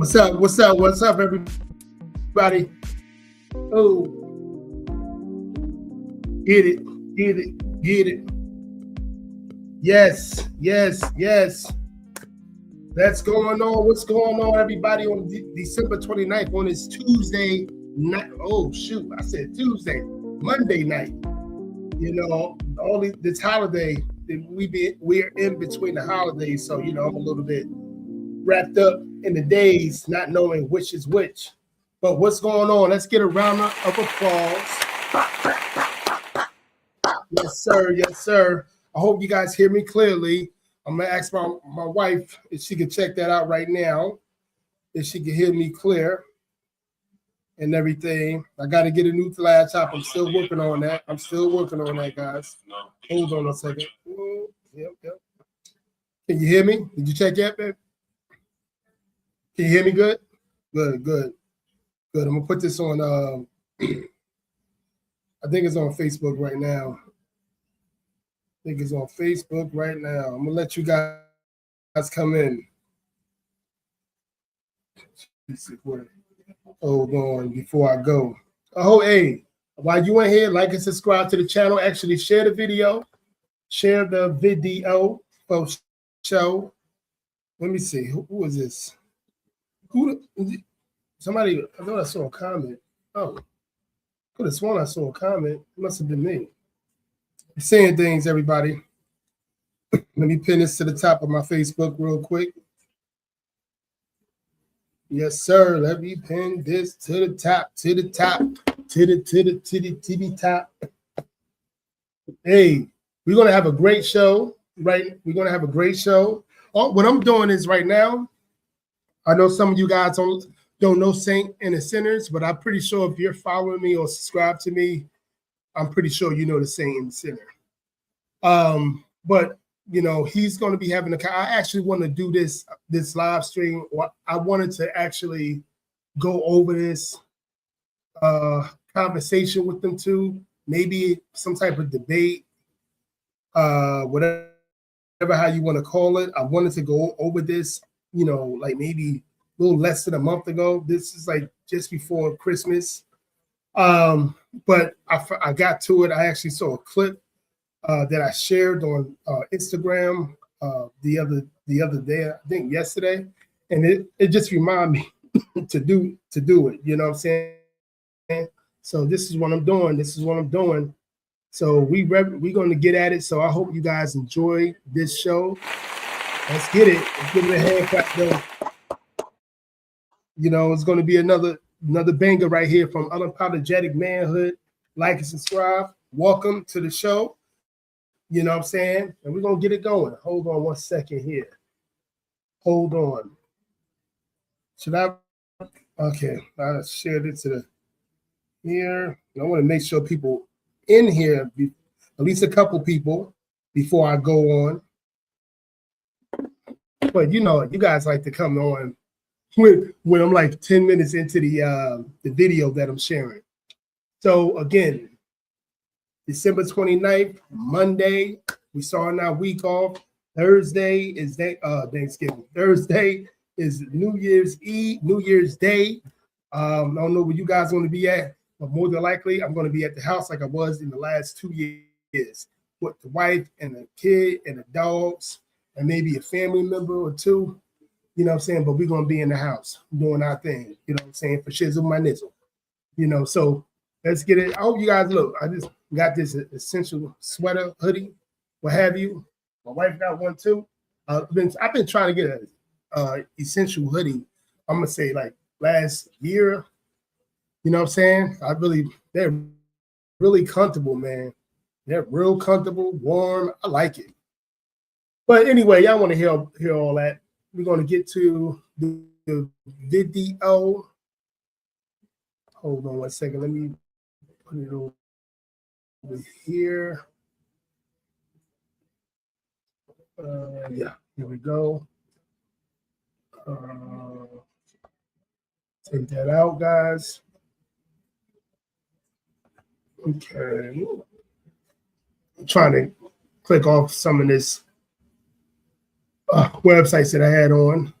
What's up? What's up? What's up, everybody? Oh, get it, get it, get it. Yes, yes, yes. That's going on. What's going on, everybody, on December 29th on this Tuesday night? Oh, shoot. I said Tuesday, Monday night. You know, only this holiday, we're in between the holidays. So, you know, I'm a little bit wrapped up in the days, not knowing which is which. But what's going on? Let's get a round of applause. Yes, sir. Yes, sir. I hope you guys hear me clearly. I'm going to ask my wife if she can check that out right now, if she can hear me clear and everything. I got to get a new laptop. I'm still working on that. Guys. Hold on a second. Yep. Can you hear me? Did you check that, babe? Can you hear me good? Good. I'm going to put this on, I think it's on Facebook right now. I'm going to let you guys come in. Hold on before I go. Oh, hey, while you in here, like and subscribe to the channel. Actually, share the video. Share the video for show. Let me see. Who is this? Somebody, I thought I saw a comment. Oh, could have sworn I saw a comment. It must have been me. Saying things, everybody. Let me pin this to the top of my Facebook real quick. Yes, sir. Let me pin this to the top. Hey, we're gonna have a great show, right? We're gonna have a great show. What I'm doing is right now, I know some of you guys don't know Saint and the Sinners, but I'm pretty sure if you're following me or subscribe to me, I'm pretty sure you know the Saint and the Sinner. But you know, he's going to be having I actually want to do this live stream. I wanted to actually go over this conversation with them too. Maybe some type of debate, whatever how you want to call it. I wanted to go over this, you know, like maybe a little less than a month ago. This is like just before Christmas. But I got to it. I actually saw a clip that I shared on Instagram the other day, I think yesterday, and it just reminded me to do it. You know what I'm saying? So this is what I'm doing. So we're going to get at it. So I hope you guys enjoy this show. Let's get it. Let's give it a hand clap, though. You know, it's going to be another banger right here from Unapologetic Manhood. Like and subscribe. Welcome to the show. You know what I'm saying? And we're going to get it going. Hold on 1 second here. Hold on. Should I? Okay. I shared it to the here. I want to make sure people in here, at least a couple people, before I go on. But you know, you guys like to come on when I'm like 10 minutes into the video that I'm sharing. So again, December 29th, Monday, we starting our week off. Thursday is Thanksgiving. Thursday is New Year's Eve, New Year's Day. I don't know where you guys want to be at, but more than likely, I'm going to be at the house like I was in the last 2 years with the wife and the kid and the dogs and maybe a family member or two. You know what I'm saying? But we're going to be in the house doing our thing. You know what I'm saying? For shizzle my nizzle. You know, so let's get it. I hope you guys look. I just got this essential sweater, hoodie, what have you. My wife got one too. I've been trying to get a essential hoodie. I'm gonna say like last year. You know what I'm saying? They're really comfortable, man. They're real comfortable, warm. I like it. But anyway, y'all want to hear all that. We're gonna get to the video. Hold on 1 second. Let me put it over here. Yeah, here we go. Take that out, guys. Okay. I'm trying to click off some of this websites that I had on.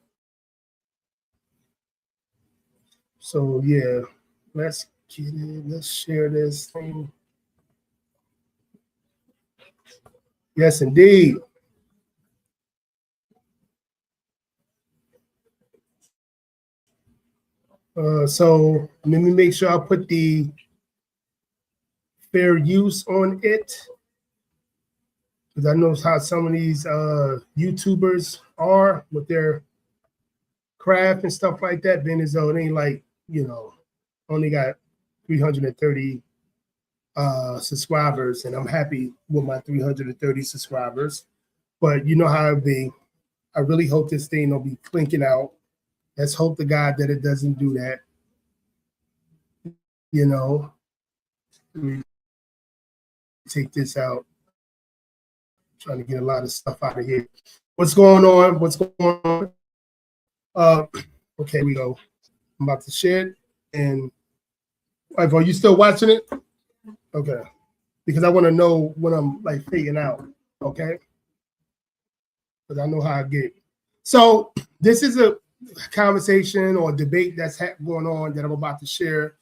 So yeah, let's get it. Let's share this thing. Yes, indeed. So let me make sure I put the fair use on it, because I know how some of these YouTubers are with their craft and stuff like that. Being as though it ain't like, only got 330 subscribers, and I'm happy with my 330 subscribers. But you know how it be. I really hope this thing don't be clinking out. Let's hope to God that it doesn't do that. You know, let me take this out. I'm trying to get a lot of stuff out of here. What's going on? What's going on? Okay, we go. I'm about to share it. And are you still watching it? Okay. Because I want to know when I'm like fading out. Okay. Because I know how I get. So this is a conversation or debate that's going on that I'm about to share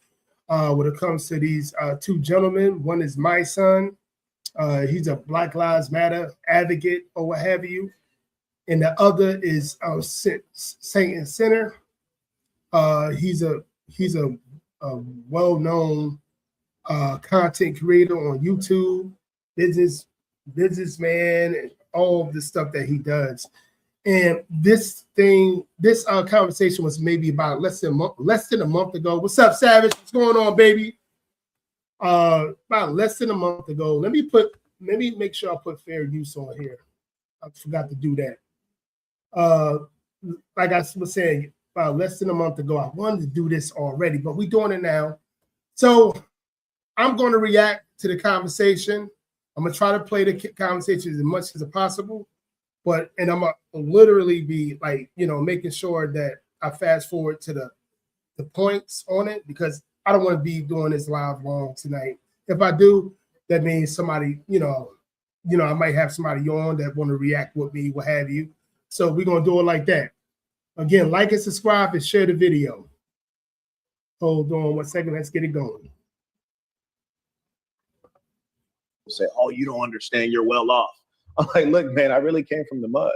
when it comes to these two gentlemen. One is Mysonne. He's a Black Lives Matter advocate or what have you. And the other is Saint and Sinner. He's a well-known content creator on YouTube, businessman, and all of the stuff that he does. And this conversation was maybe about less than a month ago. What's up, Savage? What's going on, baby? About less than a month ago. Let me make sure I put fair use on here. I forgot to do that. Like I was saying, about less than a month ago, I wanted to do this already, but we're doing it now. So I'm going to react to the conversation. I'm going to try to play the conversation as much as possible, and I'm going to literally be like, making sure that I fast forward to the points on it, because I don't want to be doing this live long tonight. If I do, that means somebody, I might have somebody on that want to react with me, what have you. So we're going to do it like that. Again, like and subscribe and share the video. Hold on 1 second. Let's get it going. Say, oh, you don't understand, you're well off. I'm like, look, man, I really came from the mud.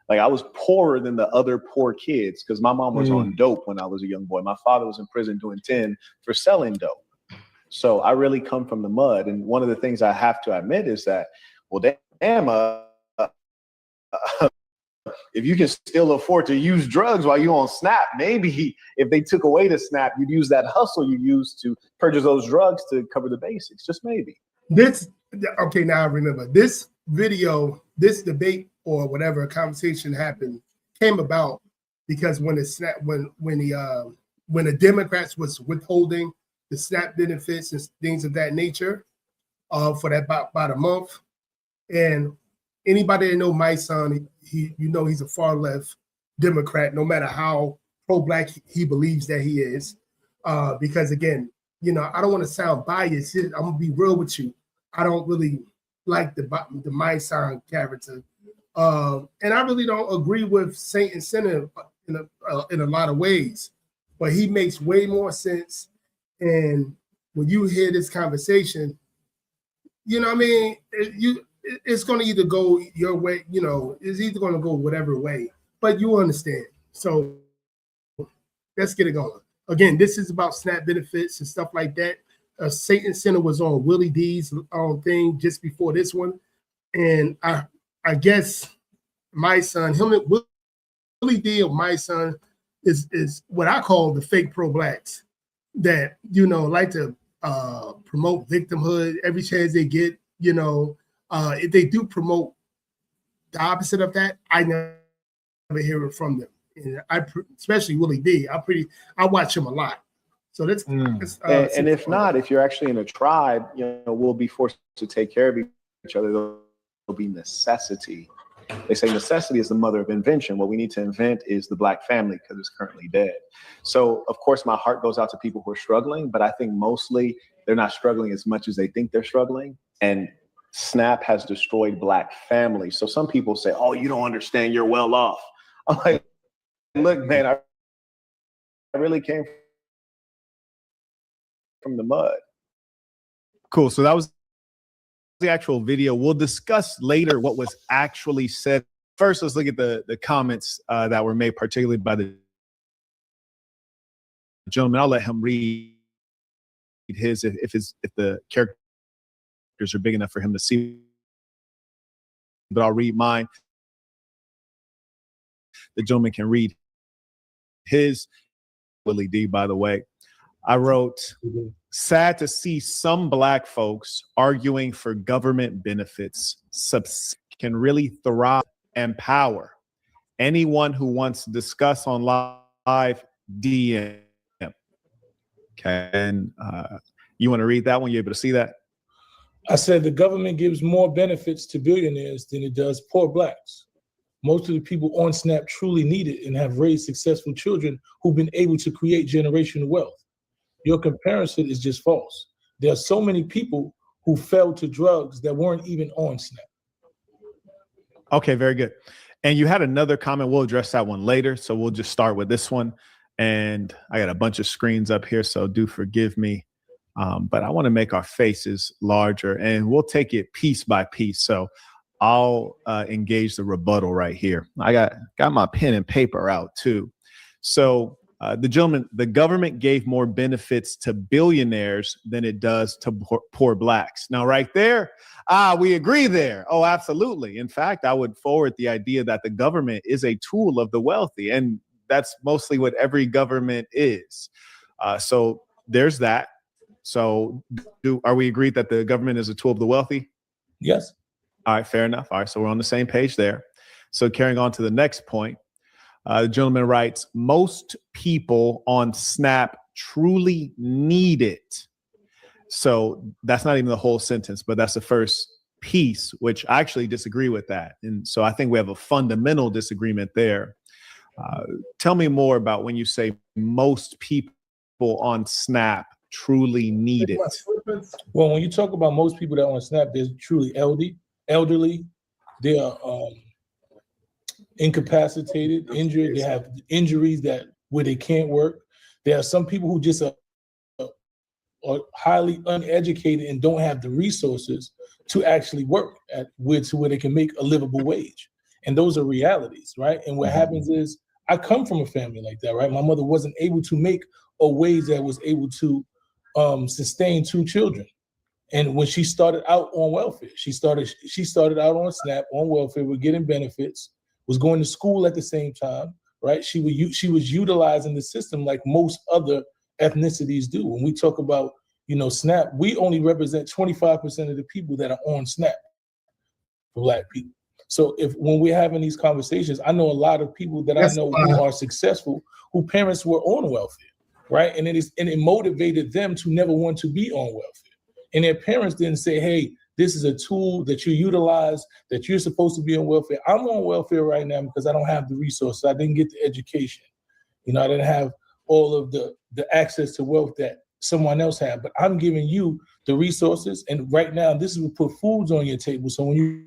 Like, I was poorer than the other poor kids because my mom was on dope when I was a young boy. My father was in prison doing 10 for selling dope. So I really come from the mud. And one of the things I have to admit is that, well, damn, if you can still afford to use drugs while you're on SNAP, maybe if they took away the SNAP, you'd use that hustle you used to purchase those drugs to cover the basics. Just maybe. Okay, now I remember. This video, this debate or whatever conversation happened came about because when the Democrats was withholding the SNAP benefits and things of that nature for that about a month. And anybody that know Mysonne, he's a far left Democrat, no matter how pro-black he believes that he is. Because again, I don't want to sound biased. I'm gonna be real with you. I don't really like the Mysonne character, and I really don't agree with Saint and Sinner in a lot of ways. But he makes way more sense. And when you hear this conversation, what I mean, it's going to either go your way, it's either going to go whatever way, but you understand. So let's get it going. Again, this is about SNAP benefits and stuff like that. Saint and Sinner was on Willie D's thing just before this one. And I guess Mysonne, Willie D or Mysonne is what I call the fake pro-blacks that, like to promote victimhood every chance they get. If they do promote the opposite of that, I never hear it from them. And especially Willie D. I watch him a lot. So that's and if not, if you're actually in a tribe, we'll be forced to take care of each other. There'll be necessity. They say necessity is the mother of invention. What we need to invent is the Black family because it's currently dead. So, of course, my heart goes out to people who are struggling, but I think mostly they're not struggling as much as they think they're struggling. And SNAP has destroyed Black families. So some people say, oh, you don't understand, you're well off. I'm like, look, man, I really came from the mud. Cool. So that was the actual video. We'll discuss later what was actually said. First, let's look at the comments that were made, particularly by the gentleman. I'll let him read his if the characters are big enough for him to see. But I'll read mine. The gentleman can read his. Willie D, by the way. I wrote, sad to see some Black folks arguing for government benefits. Can really thrive and power. Anyone who wants to discuss on live, DM. Okay, and you want to read that one? You able to see that? I said the government gives more benefits to billionaires than it does poor Blacks. Most of the people on SNAP truly need it and have raised successful children who've been able to create generational wealth. Your comparison is just false. There are so many people who fell to drugs that weren't even on SNAP. Okay, very good. And you had another comment. We'll address that one later. So we'll just start with this one. And I got a bunch of screens up here, so do forgive me. But I want to make our faces larger, and we'll take it piece by piece. So I'll engage the rebuttal right here. I got my pen and paper out too. So the government gave more benefits to billionaires than it does to poor Blacks. Now, right there, we agree there. Oh, absolutely. In fact, I would forward the idea that the government is a tool of the wealthy, and that's mostly what every government is. So there's that. So are we agreed that the government is a tool of the wealthy? Yes. All right, fair enough. All right, so we're on the same page there. So carrying on to the next point, the gentleman writes, most people on SNAP truly need it. So that's not even the whole sentence, but that's the first piece, which I actually disagree with that. And so I think we have a fundamental disagreement there. Tell me more about when you say most people on SNAP truly need it. Well, when you talk about most people that are on SNAP, they're truly elderly, they are incapacitated, injured, they have injuries where they can't work. There are some people who just are highly uneducated and don't have the resources to actually work to where they can make a livable wage. And those are realities, right? And what happens is, I come from a family like that, right? My mother wasn't able to make a wage that was able to sustain 2 children. And when she started out on welfare, she started out on SNAP, on welfare, with getting benefits, was going to school at the same time, right? She was utilizing the system like most other ethnicities do. When we talk about, SNAP, we only represent 25% of the people that are on SNAP for Black people. So when we're having these conversations, I know a lot of people that I know who are successful, who parents were on welfare, right? And it motivated them to never want to be on welfare. And their parents didn't say, hey, this is a tool that you utilize, that you're supposed to be on welfare. I'm on welfare right now because I don't have the resources. I didn't get the education. I didn't have all of the access to wealth that someone else had, but I'm giving you the resources. And right now, this is what put foods on your table. So when you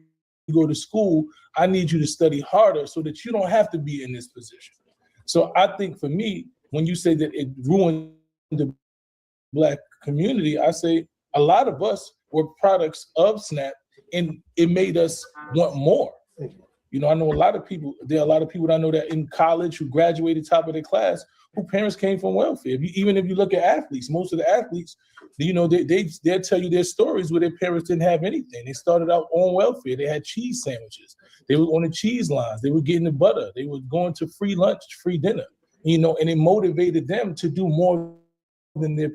go to school, I need you to study harder so that you don't have to be in this position. So I think for me, when you say that it ruined the Black community, I say a lot of us were products of SNAP, and it made us want more. I know a lot of people, there are a lot of people that I know that in college who graduated top of their class, who parents came from welfare. Even if you look at athletes, most of the athletes, they'll tell you their stories where their parents didn't have anything. They started out on welfare. They had cheese sandwiches. They were on the cheese lines. They were getting the butter. They were going to free lunch, free dinner, and it motivated them to do more than their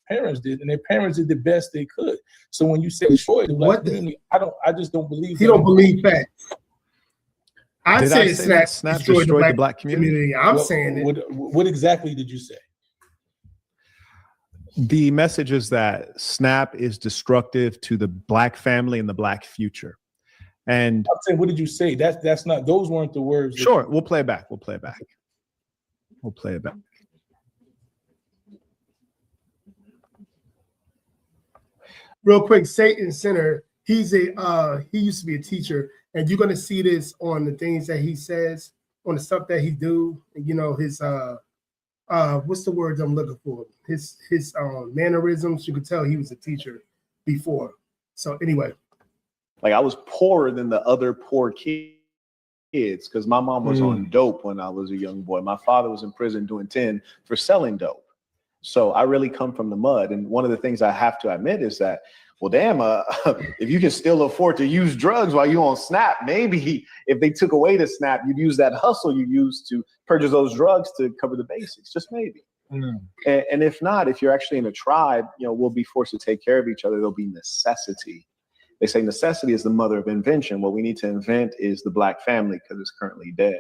parents did, and their parents did the best they could. So when you say destroy the Black community, I just don't believe. He don't believe facts. I Did said I say that SNAP destroyed the Black community? I'm saying it. What exactly did you say? The message is that SNAP is destructive to the Black family and the Black future. And I'm saying, what did you say? That's not. Those weren't the words. Sure, we'll play it back. We'll play it back. Real quick, Satan Center. He used to be a teacher, and you're gonna see this on the things that he says, on the stuff that he do. His what's the word I'm looking for? His mannerisms. You could tell he was a teacher before. So anyway, Like I was poorer than the other poor kids because my mom was on dope when I was a young boy. My father was in prison doing 10 for selling dope. So I really come from the mud. And one of the things I have to admit is that, well, damn, if you can still afford to use drugs while you on SNAP, maybe if they took away the SNAP, you'd use that hustle you used to purchase those drugs to cover the basics, just maybe. And if not, if you're actually in a tribe, we'll be forced to take care of each other. There'll be necessity. They say necessity is the mother of invention. What we need to invent is the Black family because it's currently dead.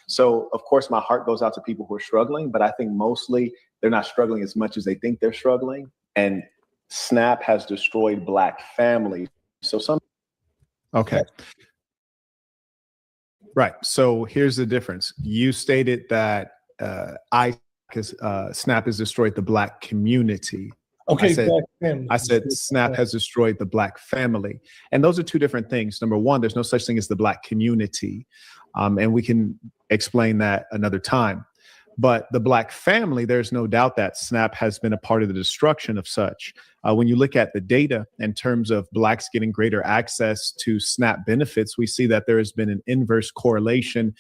So, of course, my heart goes out to people who are struggling, but I think mostly they're not struggling as much as they think they're struggling. And SNAP has destroyed Black families. So Okay. Right. So here's the difference. You stated that SNAP has destroyed the Black community. Okay, I said SNAP has destroyed the Black family. And those are two different things. Number one, there's no such thing as the Black community. And we can explain that another time. But the Black family, there's no doubt that SNAP has been a part of the destruction of such. When you look at the data in terms of Blacks getting greater access to SNAP benefits, we see that there has been an inverse correlation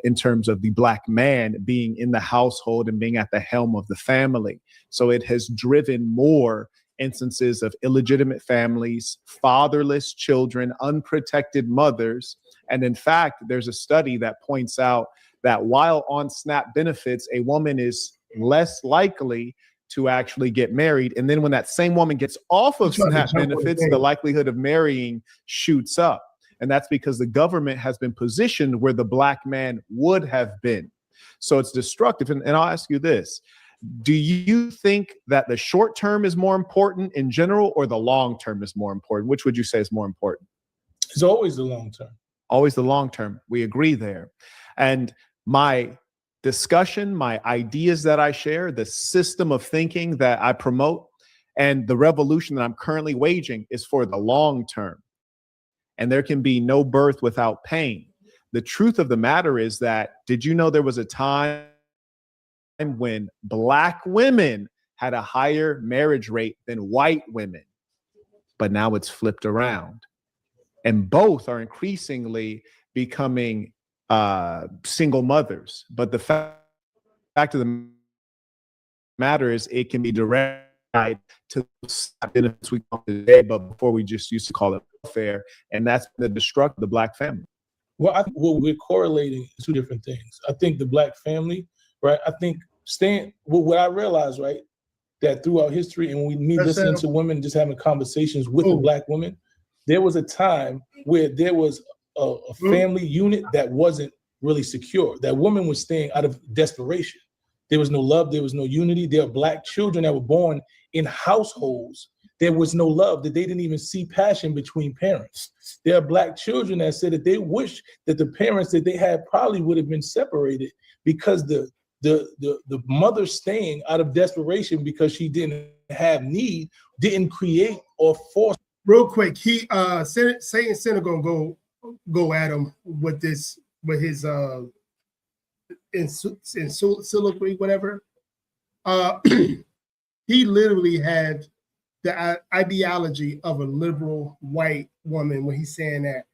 in terms of the Black man being in the household and being at the helm of the family. So it has driven more instances of illegitimate families, fatherless children, unprotected mothers. And in fact, there's a study that points out that while on SNAP benefits, a woman is less likely to actually get married. And then when that same woman gets off of SNAP benefits, the likelihood of marrying shoots up. And that's because the government has been positioned where the Black man would have been. So it's destructive. And I'll ask you this. Do you think that the short term is more important in general or the long term is more important? Which would you say is more important? It's always the long term. Always the long term. We agree there. And my discussion, my ideas that I share, the system of thinking that I promote, and the revolution that I'm currently waging is for the long term. And there can be no birth without pain. The truth of the matter is that, did you know there was a time when Black women had a higher marriage rate than white women? But now it's flipped around. And both are increasingly becoming single mothers. But the fact of the matter is it can be directed to benefits we call today, but before we just used to call it welfare, and that's the destruction of the Black family. Well, we're correlating two different things. I think the Black family, right? I think what I realized, right, that throughout history and when we listening to women just having conversations with a Black woman, there was a time where there was a family unit that wasn't really secure. That woman was staying out of desperation. There was no love. There was no unity. There are Black children that were born in households. There was no love, that they didn't even see passion between parents. There are Black children that said that they wish that the parents that they had probably would have been separated because the mother staying out of desperation because she didn't have need, didn't create or force. Real quick, Satan Sinner gonna go at him with his in soliloquy, whatever. He literally had the ideology of a liberal white woman when he's saying that.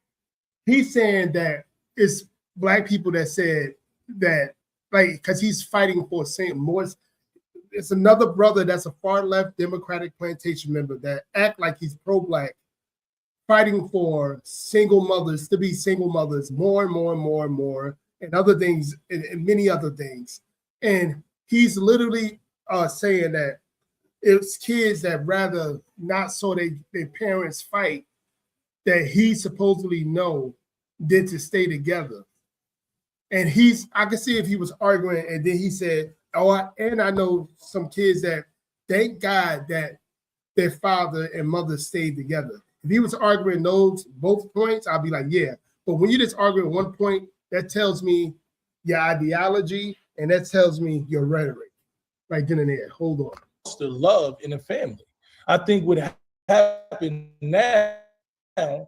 He's saying that it's Black people that said that, like, because he's fighting for St. Louis. It's another brother that's a far left Democratic plantation member that act like he's pro-Black, fighting for single mothers to be single mothers more and more and more and more, and other things, and many other things. And he's literally saying that it's kids that rather not saw their parents fight that he supposedly know than to stay together. And I can see if he was arguing, and then he said, and I know some kids that thank God that their father and mother stayed together. If he was arguing both points, I'll be like, yeah. But when you just argue one point, that tells me your ideology, and that tells me your rhetoric. Right then and there. Hold on. The love in the family. I think what happened now, and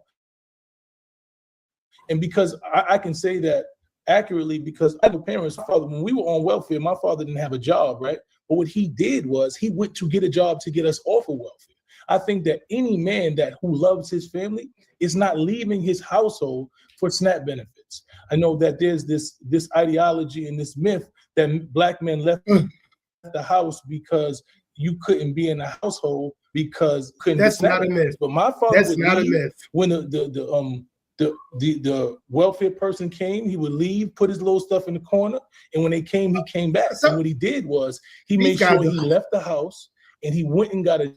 because I can say that accurately because I have a parent's father. When we were on welfare, my father didn't have a job, right? But what he did was he went to get a job to get us off of welfare. I think that any man who loves his family is not leaving his household for SNAP benefits. I know that there's this ideology and this myth that black men left the house because you couldn't be in the household because couldn't. That's not a myth. But my father That's would not leave a myth. when the welfare person came. He would leave, put his little stuff in the corner, and when they came, he came back. So, and what he did was he made sure he left the house and he went and got a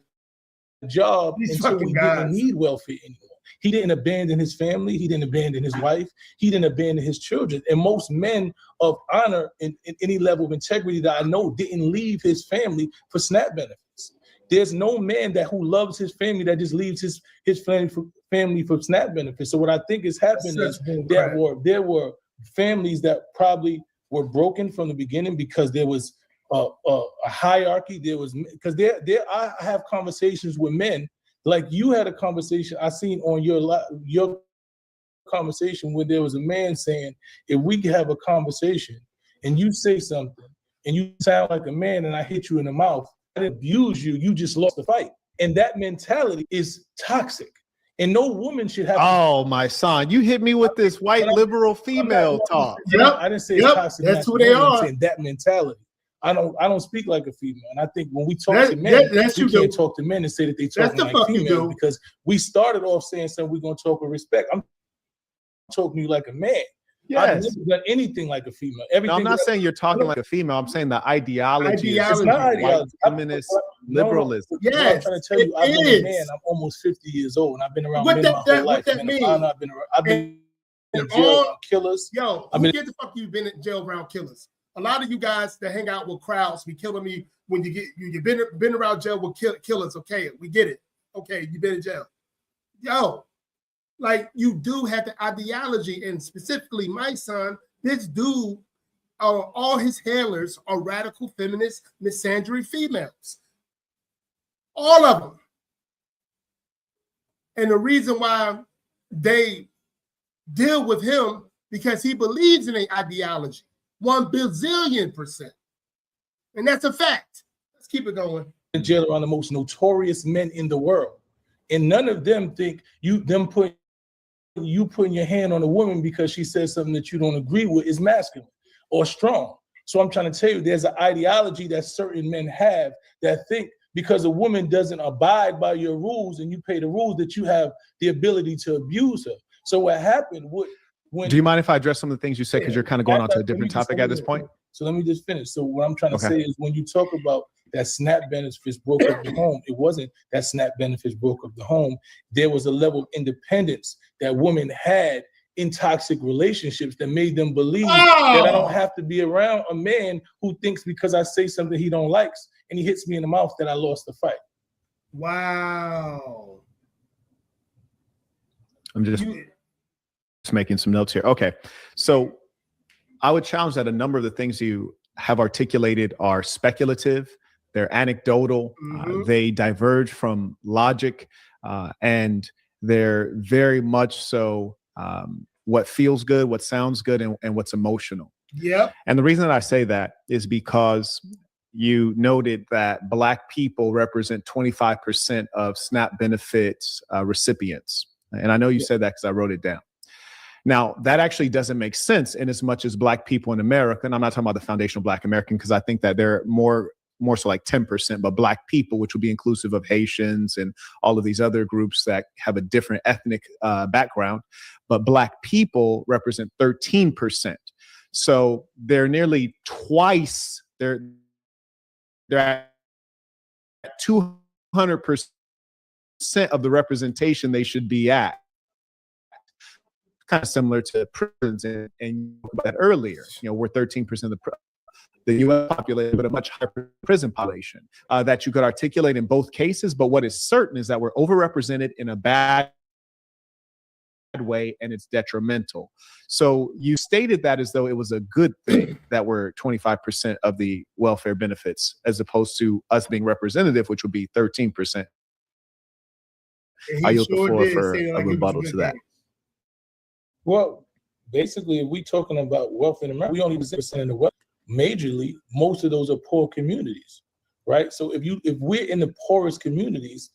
job until he didn't need welfare anymore. He didn't abandon his family. He didn't abandon his wife. He didn't abandon his children. And most men of honor in any level of integrity that I know didn't leave his family for SNAP benefits. There's no man who loves his family that just leaves his family for SNAP benefits. So what I think has happened is there were families that probably were broken from the beginning because there was a hierarchy. There was I have conversations with men like you had a conversation I seen on your conversation where there was a man saying, if we could have a conversation and you say something and you sound like a man and I hit you in the mouth, I didn't abuse you, you just lost the fight. And that mentality is toxic. And no woman should have. Oh, my son, you hit me with this white liberal female talk. Yep. I didn't say it's toxic. That's who they are. I'm saying that mentality. I don't speak like a female, and I think when we talk to men, we can't talk to men and say that they talk like females because we started off saying something we're gonna talk with respect. I'm talking to you like a man. Yes. I've never done anything like a female. Everything. No, I'm not saying you're talking like a female. I'm saying the ideology. It's not ideology. Feminist liberalism. Yes, I'm trying to tell you, I've been a man. I'm almost 50 years old, and I've been around men my whole life. What that mean? I've been in jail around killers. Yo, get the fuck you've been in jail around killers. A lot of you guys that hang out with crowds be killing me when you've been around jail with killers. Okay, we get it. Okay, you've been in jail. Yo, like you do have the ideology, and specifically my son, this dude, all his handlers are radical feminist, misandry females. All of them. And the reason why they deal with him because he believes in an ideology. 1 bazillion%. And that's a fact. Let's keep it going. In jail around the most notorious men in the world. And none of them think putting your hand on a woman because she says something that you don't agree with is masculine or strong. So I'm trying to tell you, there's an ideology that certain men have that think because a woman doesn't abide by your rules and you pay the rules that you have the ability to abuse her. So what happened do you mind if I address some of the things you said because you're kind of going on to a different topic at this point? So let me just finish. So what I'm trying to say is when you talk about that SNAP benefits broke up the home, it wasn't that SNAP benefits broke up the home. There was a level of independence that women had in toxic relationships that made them believe that I don't have to be around a man who thinks because I say something he don't likes and he hits me in the mouth that I lost the fight. Wow. I'm just making some notes here. Okay. So I would challenge that a number of the things you have articulated are speculative, they're anecdotal, they diverge from logic, and they're very much so what feels good, what sounds good, and what's emotional. Yep. And the reason that I say that is because you noted that Black people represent 25% of SNAP benefits recipients. And I know you said that because I wrote it down. Now, that actually doesn't make sense in as much as Black people in America, and I'm not talking about the foundational Black American, because I think that they're more so like 10%, but Black people, which would be inclusive of Haitians and all of these other groups that have a different ethnic background, but Black people represent 13%. So they're nearly twice, they're at 200% of the representation they should be at. Kind of similar to prisons, and you spoke about that earlier. You know, we're 13% of the U.S. population, but a much higher prison population that you could articulate in both cases. But what is certain is that we're overrepresented in a bad way, and it's detrimental. So you stated that as though it was a good thing that we're 25% of the welfare benefits, as opposed to us being representative, which would be 13%. I yield the floor for a rebuttal to that. Well, basically, if we talking about wealth in America, we only represent percent of the wealth. Majorly, most of those are poor communities, right? So if we're in the poorest communities,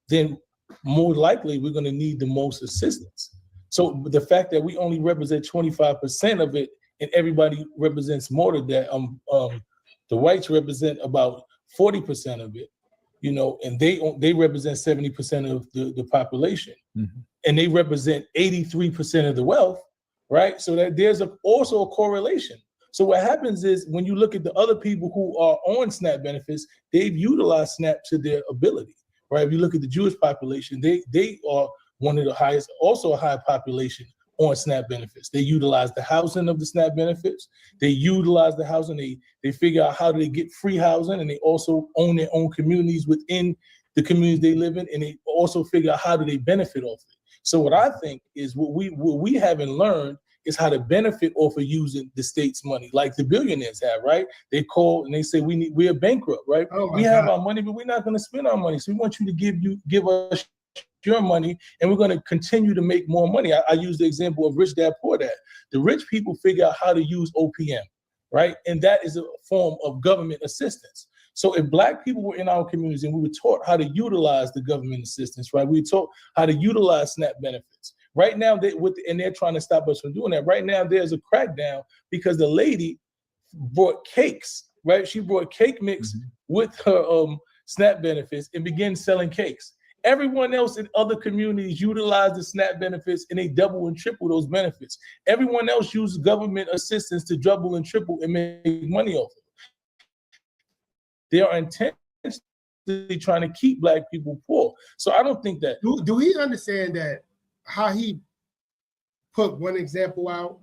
then more likely we're going to need the most assistance. So the fact that we only represent 25% of it, and everybody represents more than that, the whites represent about 40% of it, and they represent 70% of the population, and they represent 83% of the wealth, right? So that there's also a correlation. So what happens is when you look at the other people who are on SNAP benefits, they've utilized SNAP to their ability, right? If you look at the Jewish population, they are one of the highest, also a high population on SNAP benefits. They utilize the housing of the SNAP benefits. They utilize the housing. They figure out how do they get free housing, and they also own their own communities within the communities they live in, and they also figure out how do they benefit off it. So what I think is what we haven't learned is how to benefit off of using the state's money, like the billionaires have, right? They call and they say we're bankrupt, right? We have our money, but we're not going to spend our money. So we want you to give us your money, and we're going to continue to make more money. I use the example of Rich Dad Poor Dad. The rich people figure out how to use OPM, right? And that is a form of government assistance. So if Black people were in our communities and we were taught how to utilize the government assistance, right? We were taught how to utilize SNAP benefits. Right now, they're trying to stop us from doing that. Right now, there's a crackdown because the lady brought cakes, right? She brought cake mix with her SNAP benefits and began selling cakes. Everyone else in other communities utilize the SNAP benefits and they double and triple those benefits. Everyone else uses government assistance to double and triple and make money off it. They are intentionally trying to keep Black people poor. So I don't think that. Do we understand that how he put one example out,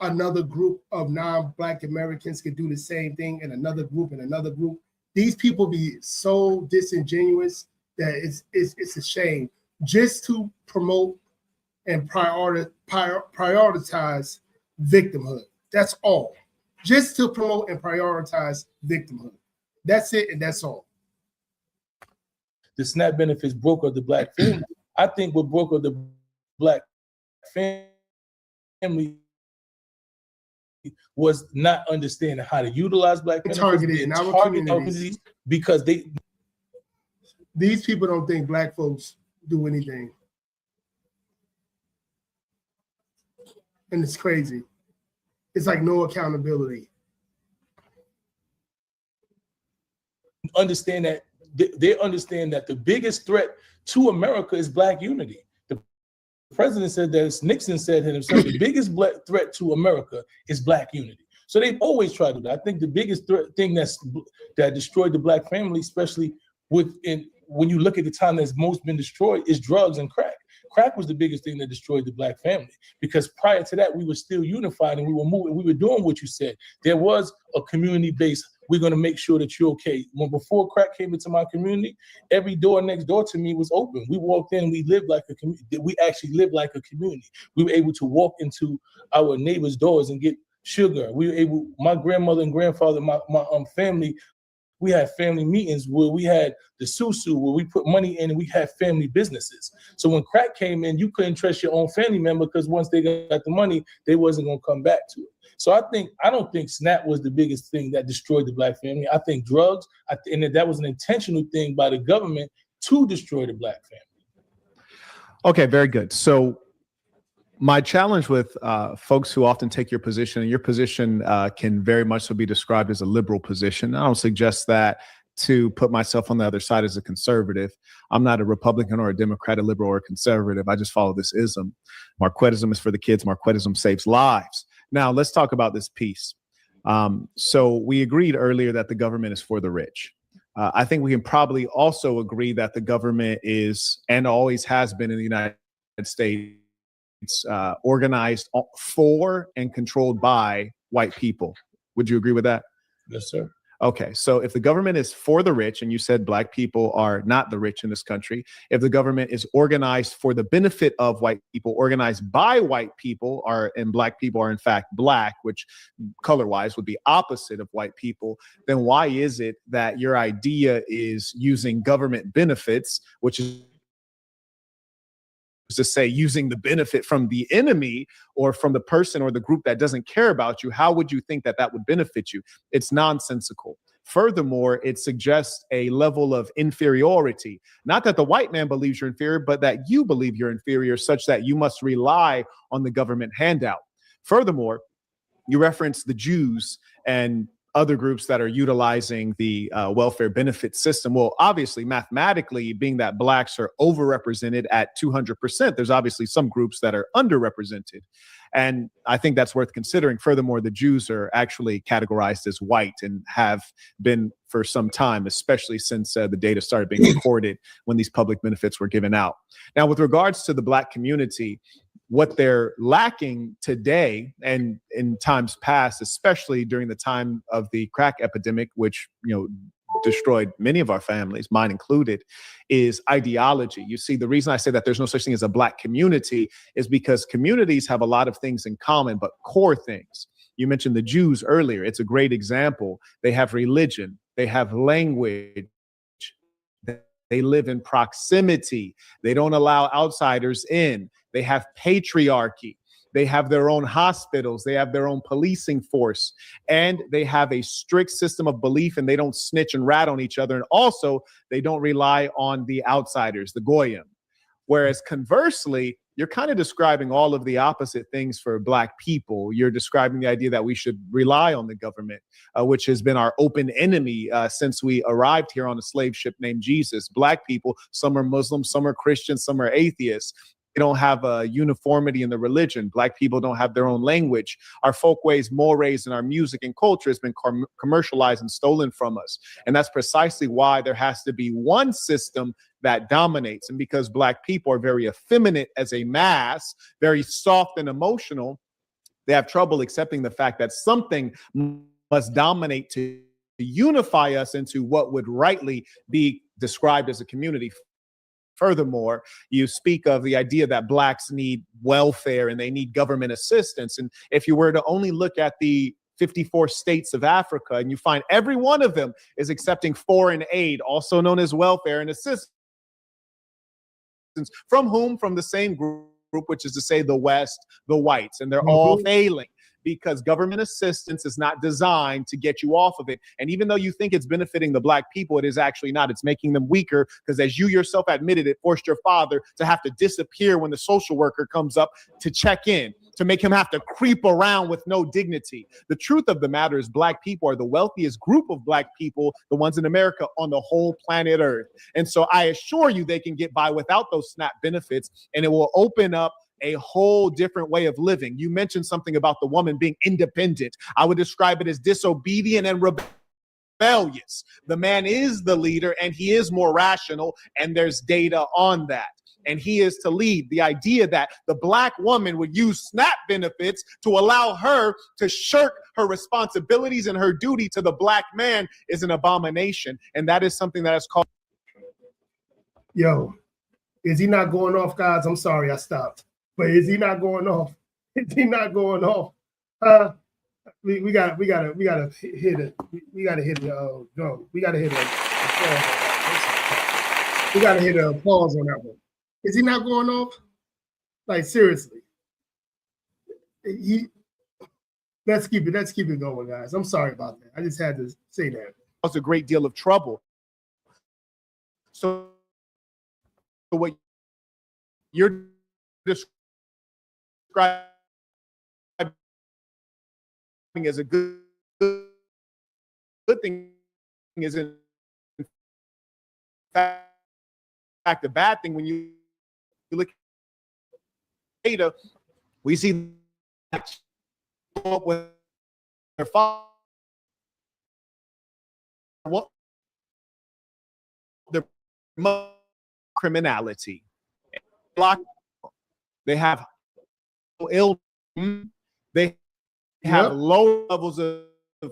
another group of non-Black Americans could do the same thing in another group and another group? These people be so disingenuous that it's a shame, just to promote and prioritize victimhood. That's all. Just to promote and prioritize victimhood. That's it, and that's all. The SNAP benefits broke up the Black family. I think what broke up the Black family was not understanding how to utilize Black benefits. Targeted communities because these people don't think Black folks do anything. And it's crazy. It's like no accountability. Understand that they understand that the biggest threat to America is Black unity. The president said that, Nixon said himself, the biggest threat to America is Black unity. So they've always tried to do that. I think the biggest thing that destroyed the Black family, especially when you look at the time that's most been destroyed, is drugs and crack. Crack was the biggest thing that destroyed the Black family, because prior to that, we were still unified and we were moving. We were doing what you said. There was a community-based, we're going to make sure that you're okay. Before crack came into my community, every door next door to me was open. We walked in, we lived like a community. We actually lived like a community. We were able to walk into our neighbors' doors and get sugar. We were able, my grandmother and grandfather, my family, we had family meetings where we had the susu, where we put money in and we had family businesses. So when crack came in, you couldn't trust your own family member, because once they got the money, they wasn't going to come back to it. So I don't think SNAP was the biggest thing that destroyed the Black family. I think drugs, and that was an intentional thing by the government to destroy the Black family. Okay, very good. So my challenge with folks who often take your position, and your position can very much so be described as a liberal position. I don't suggest that to put myself on the other side as a conservative. I'm not a Republican or a Democrat, a liberal or a conservative. I just follow this ism. Marquettism is for the kids. Marquettism saves lives. Now, let's talk about this piece. So we agreed earlier that the government is for the rich. I think we can probably also agree that the government is, and always has been in the United States, organized for and controlled by white people. Would you agree with that? Yes, sir. Okay, so if the government is for the rich, and you said Black people are not the rich in this country, if the government is organized for the benefit of white people, organized by white people, and Black people are in fact Black, which color-wise would be opposite of white people, then why is it that your idea is using government benefits, which is to say using the benefit from the enemy or from the person or the group that doesn't care about you, how would you think that that would benefit you? It's nonsensical. Furthermore, it suggests a level of inferiority. Not that the white man believes you're inferior, but that you believe you're inferior, such that you must rely on the government handout. Furthermore, you reference the Jews and other groups that are utilizing the welfare benefit system. Well, obviously, mathematically, being that blacks are overrepresented at 200%, there's obviously some groups that are underrepresented. And I think that's worth considering. Furthermore, the Jews are actually categorized as white and have been for some time, especially since the data started being recorded when these public benefits were given out. Now, with regards to the black community, what they're lacking today and in times past, especially during the time of the crack epidemic, which, destroyed many of our families, mine included, is ideology. You see, the reason I say that there's no such thing as a black community is because communities have a lot of things in common, but core things. You mentioned the Jews earlier. It's a great example. They have religion. They have language. They live in proximity. They don't allow outsiders in. They have patriarchy. They have their own hospitals. They have their own policing force. And they have a strict system of belief, and they don't snitch and rat on each other. And also, they don't rely on the outsiders, the goyim. Whereas conversely, you're kind of describing all of the opposite things for black people. You're describing the idea that we should rely on the government, which has been our open enemy since we arrived here on a slave ship named Jesus. Black people, some are Muslims, some are Christians, some are atheists. They don't have a uniformity in the religion. Black people don't have their own language. Our folkways, mores, and our music and culture has been commercialized and stolen from us. And that's precisely why there has to be one system that dominates. And because black people are very effeminate as a mass, very soft and emotional, they have trouble accepting the fact that something must dominate to unify us into what would rightly be described as a community. Furthermore, you speak of the idea that blacks need welfare and they need government assistance. And if you were to only look at the 54 states of Africa, and you find every one of them is accepting foreign aid, also known as welfare and assistance. From whom? From the same group, which is to say the West, the whites, and they're all failing because government assistance is not designed to get you off of it. And even though you think it's benefiting the black people, it is actually not. It's making them weaker because, as you yourself admitted, it forced your father to have to disappear when the social worker comes up to check in, to make him have to creep around with no dignity. The truth of the matter is black people are the wealthiest group of black people, the ones in America, on the whole planet Earth. And so I assure you they can get by without those SNAP benefits, and it will open up a whole different way of living. You mentioned something about the woman being independent. I would describe it as disobedient and rebellious. The man is the leader, and he is more rational, and there's data on that. And he is to lead. The idea that the black woman would use SNAP benefits to allow her to shirk her responsibilities and her duty to the black man is an abomination. And that is something that is called. Yo, is he not going off, guys? I'm sorry, I stopped. But is he not going off? Is he not going off? We gotta hit it. We gotta hit the drum. We gotta hit we gotta hit a pause on that one. Is he not going off? Like, seriously. Let's keep it going, guys. I'm sorry about that. I just had to say that. Caused a great deal of trouble. So what you're describing as a good thing is in fact a bad thing. When you look at data, we see that with their father, what the criminality, they have ill, they have low levels of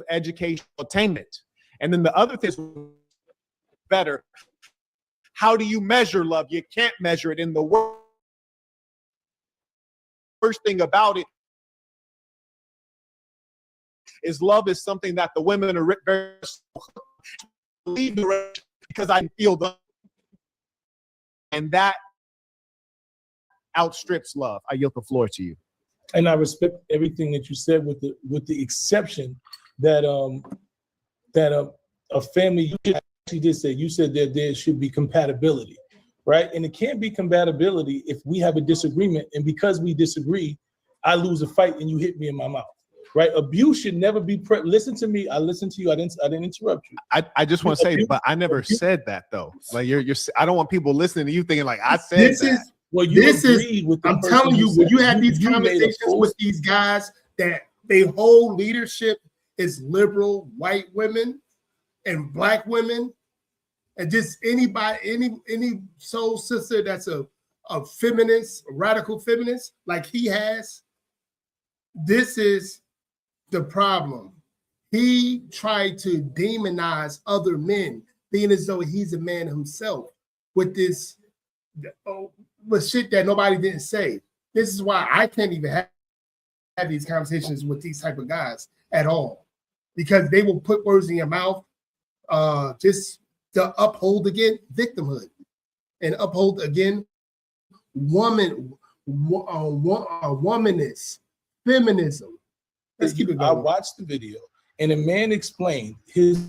educational attainment, and then the other thing is better. How do you measure love? You can't measure it in the world. First thing about it is love is something that the women are very leave because I feel them, and that outstrips love. I yield the floor to you. And I respect everything that you said, with the exception that a family, you actually did say, you said that there should be compatibility, right? And it can't be compatibility if we have a disagreement, and because we disagree, I lose a fight and you hit me in my mouth, right? Abuse should never be listen to me. I listened to you. I didn't interrupt you. I just want to say, but I never said that though. Like you're I don't want people listening to you thinking like I said that. Well, I'm telling you, when you have these conversations with these guys that they whole leadership is liberal white women and black women, and just anybody, any soul sister that's a feminist, a radical feminist like he has, this is the problem. He tried to demonize other men, being as though he's a man himself, with this with shit that nobody didn't say. This is why I can't even have these conversations with these type of guys at all, because they will put words in your mouth just to uphold again victimhood and uphold again womanist feminism. Let's keep it going. I watched the video, and a man explained his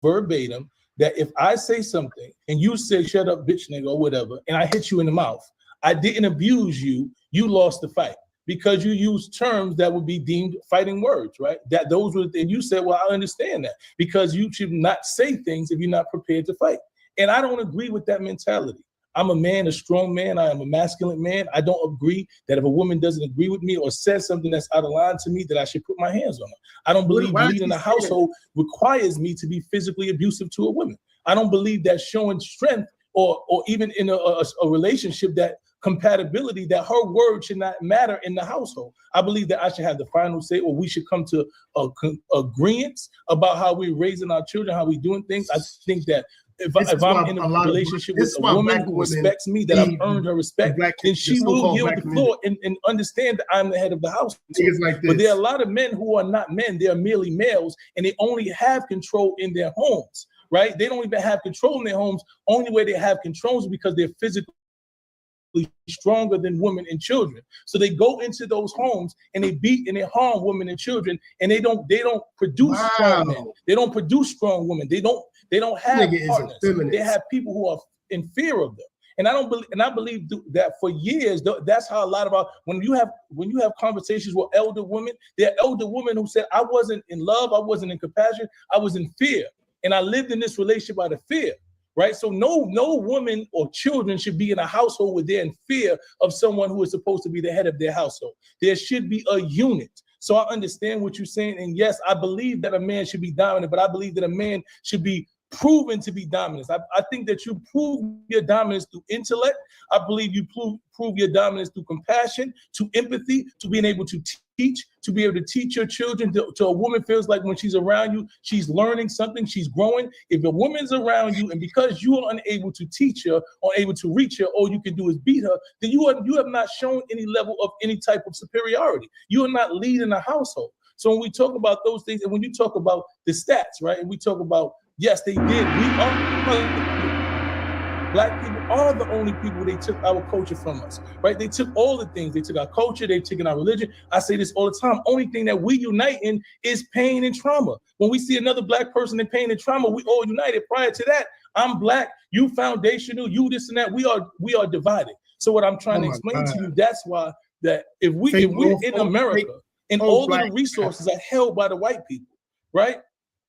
verbatim that if I say something and you say shut up bitch nigga or whatever, and I hit you in the mouth, I didn't abuse you, you lost the fight because you used terms that would be deemed fighting words, right? That those were, and you said, well, I understand that, because you should not say things if you're not prepared to fight. And I don't agree with that mentality. I'm a man, a strong man. I am a masculine man. I don't agree that if a woman doesn't agree with me or says something that's out of line to me, that I should put my hands on her. I don't believe leading a household requires me to be physically abusive to a woman. I don't believe that showing strength or even in a relationship, that compatibility, that her word should not matter in the household. I believe that I should have the final say, or we should come to agreements about how we're raising our children, how we're doing things. I think that if I'm in a relationship with a woman who respects me, that I've earned her respect, then she will yield the floor and understand that I'm the head of the house. But there are a lot of men who are not men. They are merely males, and they only have control in their homes, right? They don't even have control in their homes. Only way they have control is because they're physically stronger than women and children. So they go into those homes and they beat and they harm women and children, and they don't produce strong men. They don't produce strong women. They don't have partners. They have people who are in fear of them. And I believe that for years, that's how a lot of our, when you have conversations with elder women, there are elder women who said, I wasn't in love, I wasn't in compassion, I was in fear. And I lived in this relationship out of fear. Right. So no woman or children should be in a household where they're in fear of someone who is supposed to be the head of their household. There should be a unit. So I understand what you're saying. And yes, I believe that a man should be dominant, but I believe that a man should be proven to be dominant. I think that you prove your dominance through intellect. I believe you prove your dominance through compassion, to empathy, to being able to teach, to be able to teach your children. To a woman feels like when she's around you, she's learning something, she's growing. If a woman's around you and because you are unable to teach her or able to reach her, all you can do is beat her, then you have not shown any level of any type of superiority. You are not leading a household. So when we talk about those things, and when you talk about the stats, right, and we talk about, yes, they did. Black people are the only people, they took our culture from us, right? They took all the things. They took our culture. They've taken our religion. I say this all the time. Only thing that we unite in is pain and trauma. When we see another black person in pain and trauma, we all united. Prior to that, I'm black, you foundational, you this and that. We are divided. So what I'm trying to explain to you, that's why that if we're in America and all of the resources are held by the white people, right?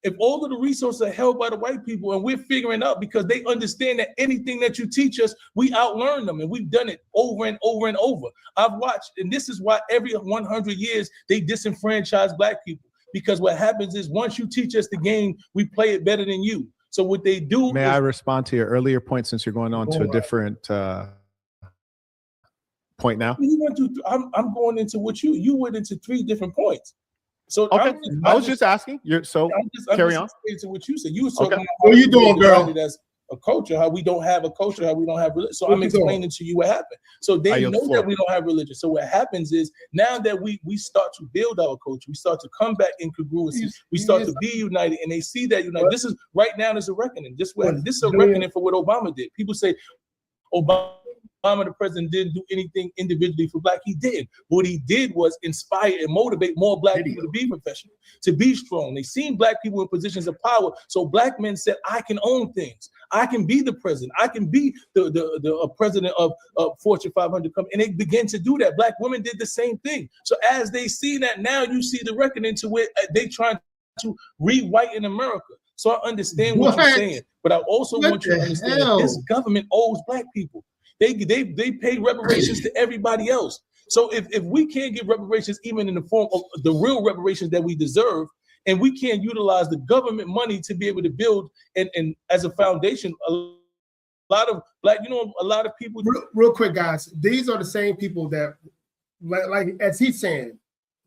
If all of the resources are held by the white people and we're figuring out, because they understand that anything that you teach us, we outlearn them, and we've done it over and over and over. I've watched, and this is why every 100 years they disenfranchise black people, because what happens is once you teach us the game, we play it better than you. So what they do. May I respond to your earlier point, since you're going on to a different point now? I'm going into what you went into 3 different points. So okay. I was just asking. Carry on. To what you said. You were talking about what are you doing, girl? As a culture, how we don't have a culture, how we don't have religion. So I'm explaining to you what happened. So they know that we don't have religion. So what happens is now that we start to build our culture, we start to come back in congruency. We start to be united, and they see that united. This is right now. There's a reckoning. This is a reckoning for what Obama did. People say, Obama, the president, didn't do anything individually for black. He didn't. What he did was inspire and motivate more black people to be professional, to be strong. They seen black people in positions of power. So black men said, I can own things. I can be the president. I can be the president of Fortune 500 company. And they began to do that. Black women did the same thing. So as they see that, now you see the reckoning to where they trying to rewrite in America. So I understand what you're saying, but I also want you to understand that this government owes black people. They pay reparations to everybody else. So if we can't give reparations, even in the form of the real reparations that we deserve, and we can't utilize the government money to be able to build and as a foundation, a lot of black, a lot of people. Real quick, guys, these are the same people that, like as he's saying,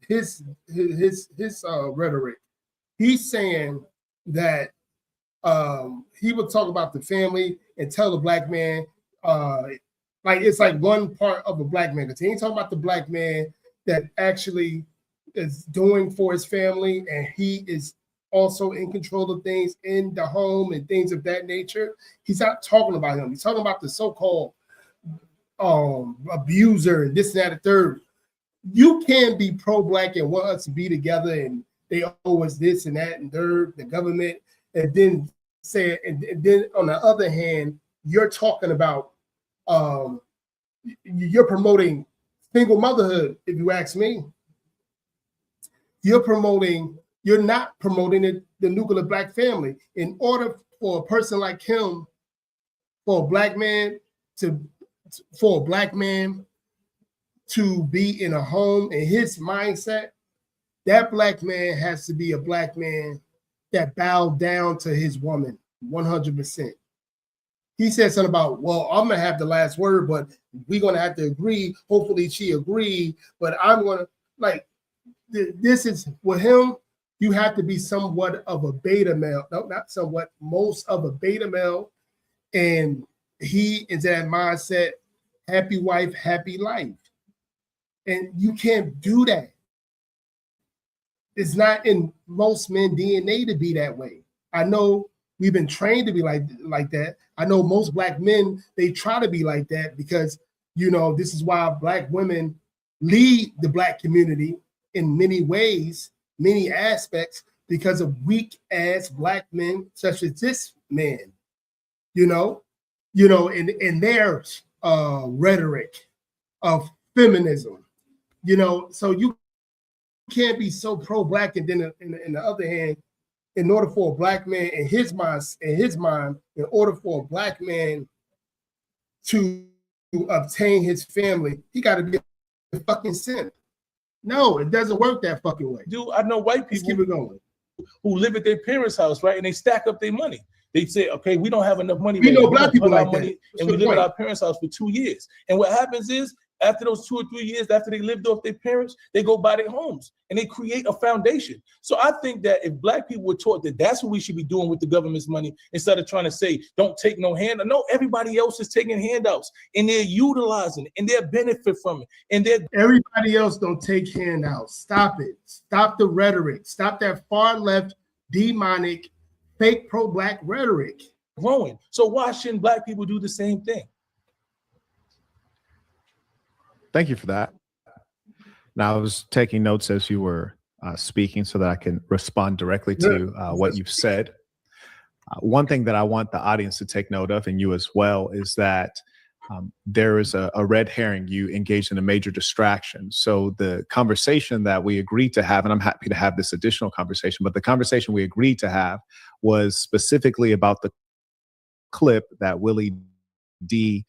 his rhetoric. He's saying that he would talk about the family and tell the black man, like it's like one part of a black man. He ain't talking about the black man that actually is doing for his family, and he is also in control of things in the home and things of that nature. He's not talking about him. He's talking about the so-called abuser and this and that and third. You can be pro-black and want us to be together, and they owe us this and that and third, the government, and then say, and then on the other hand, you're talking about you're promoting single motherhood. If you ask me, you're not promoting the nuclear black family. In order for a person like him, for a black man to be in a home, in his mindset, that black man has to be a black man that bowed down to his woman 100%. He said something about, well, I'm going to have the last word, but we're going to have to agree. Hopefully she agreed, but I'm going to, like, this is, with him, you have to be somewhat of a beta male. No, not somewhat, most of a beta male. And he is that mindset, happy wife, happy life. And you can't do that. It's not in most men DNA to be that way. I know we've been trained to be like that. I know most black men, they try to be like that because, this is why black women lead the black community in many ways, many aspects, because of weak ass black men such as this man, in their rhetoric of feminism, so you can't be so pro-black, and then in the other hand, in order for a black man in his mind, in order for a black man to obtain his family, he got to be a fucking simp. No, it doesn't work that fucking way. Dude, I know white people keep it going, who live at their parents' house, right? And they stack up their money. They say, okay, we don't have enough money. We know black people like that. And we live at our parents' house for 2 years. And what happens is, after those 2 or 3 years, after they lived off their parents, they go buy their homes and they create a foundation. So I think that if black people were taught that that's what we should be doing with the government's money, instead of trying to say, don't take no handout. No, everybody else is taking handouts and they're utilizing it and they're benefit from it. And everybody else don't take handouts. Stop it. Stop the rhetoric. Stop that far left, demonic, fake pro-black rhetoric. Growing. So why shouldn't black people do the same thing? Thank you for that. Now, I was taking notes as you were speaking so that I can respond directly to what you've said. One thing that I want the audience to take note of, and you as well, is that there is a red herring. You engaged in a major distraction. So the conversation that we agreed to have, and I'm happy to have this additional conversation, but the conversation we agreed to have was specifically about the clip that Willie D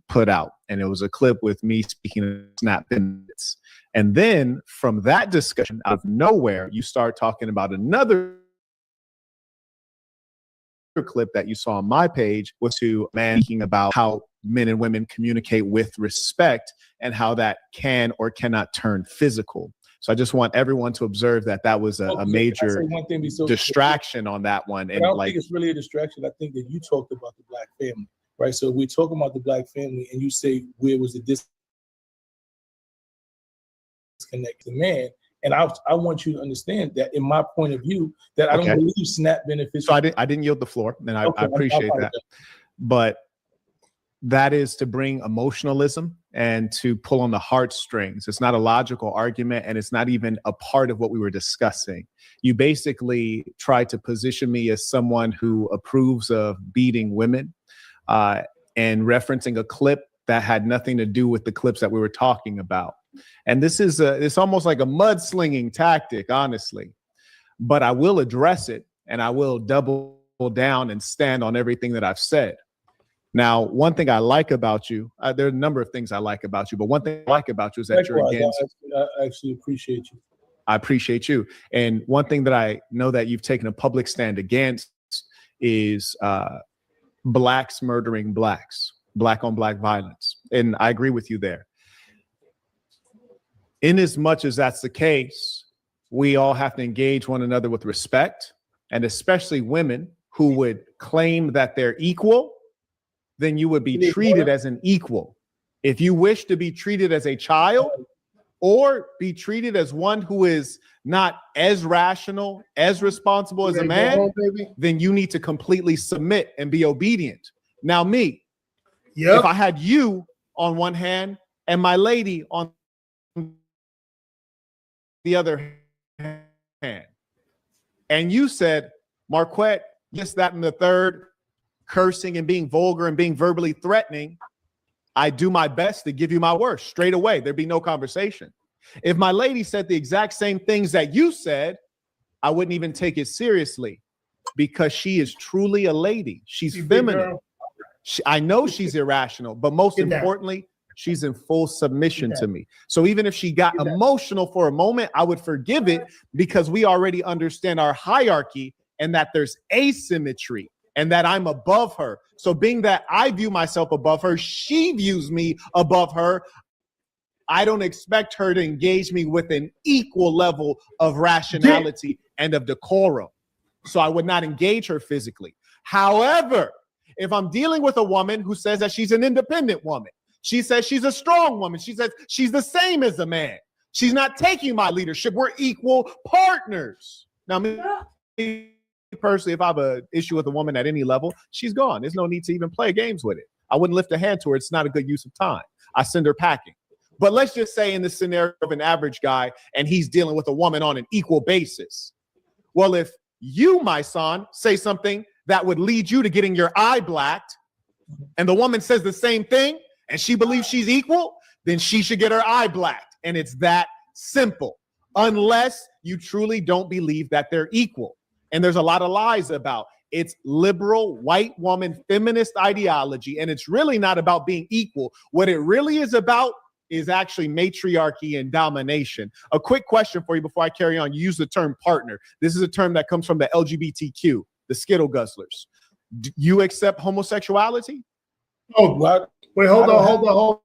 put out, and it was a clip with me speaking of snap minutes. And then from that discussion, out of nowhere, you start talking about another clip that you saw on my page, was to a man speaking about how men and women communicate with respect and how that can or cannot turn physical. So I just want everyone to observe that that was a major distraction on that one. And I don't think it's really a distraction. I think that you talked about the black family. Right, so we're talking about the black family, and you say, where was the disconnect? The man, and I want you to understand that, in my point of view, that I don't believe SNAP benefits. So I didn't yield the floor, and I appreciate that. But that is to bring emotionalism and to pull on the heartstrings. It's not a logical argument, and it's not even a part of what we were discussing. You basically try to position me as someone who approves of beating women and referencing a clip that had nothing to do with the clips that we were talking about. And this is it's almost like a mudslinging tactic, honestly. But I will address it, and I will double down and stand on everything that I've said. Now, one thing I like about you, there are a number of things I like about you, but one thing I like about you is that you're against. I actually appreciate you. I appreciate you. And one thing that I know that you've taken a public stand against is blacks murdering blacks, black on black violence. And I agree with you there. In as much as that's the case, we all have to engage one another with respect, and especially women who would claim that they're equal, then you would be treated as an equal. If you wish to be treated as a child or be treated as one who is not as rational, as responsible as a man, then you need to completely submit and be obedient. Now, me, if I had you on one hand and my lady on the other hand, and you said, Marquette, this, that, and the third, cursing and being vulgar and being verbally threatening, I do my best to give you my worst straight away. There'd be no conversation. If my lady said the exact same things that you said, I wouldn't even take it seriously, because she is truly a lady. She's feminine. I know she's irrational, but most importantly, she's in full submission to me. So even if she got emotional for a moment, I would forgive it, because we already understand our hierarchy and that there's asymmetry and that I'm above her. So being that I view myself above her, she views me above her, I don't expect her to engage me with an equal level of rationality and of decorum. So I would not engage her physically. However, if I'm dealing with a woman who says that she's an independent woman, she says she's a strong woman, she says she's the same as a man, she's not taking my leadership, we're equal partners. Now, me personally, if I have an issue with a woman at any level, she's gone. There's no need to even play games with it. I wouldn't lift a hand to her. It's not a good use of time. I send her packing. But let's just say in the scenario of an average guy and he's dealing with a woman on an equal basis. Well, if you, Mysonne, say something that would lead you to getting your eye blacked, and the woman says the same thing and she believes she's equal, then she should get her eye blacked. And it's that simple, unless you truly don't believe that they're equal. And there's a lot of lies about it's liberal, white woman, feminist ideology. And it's really not about being equal. What it really is about is actually matriarchy and domination. A quick question for you before I carry on. You use the term partner. This is a term that comes from the LGBTQ, the Skittle Guzzlers. Do you accept homosexuality? Oh, what? Wait, hold on.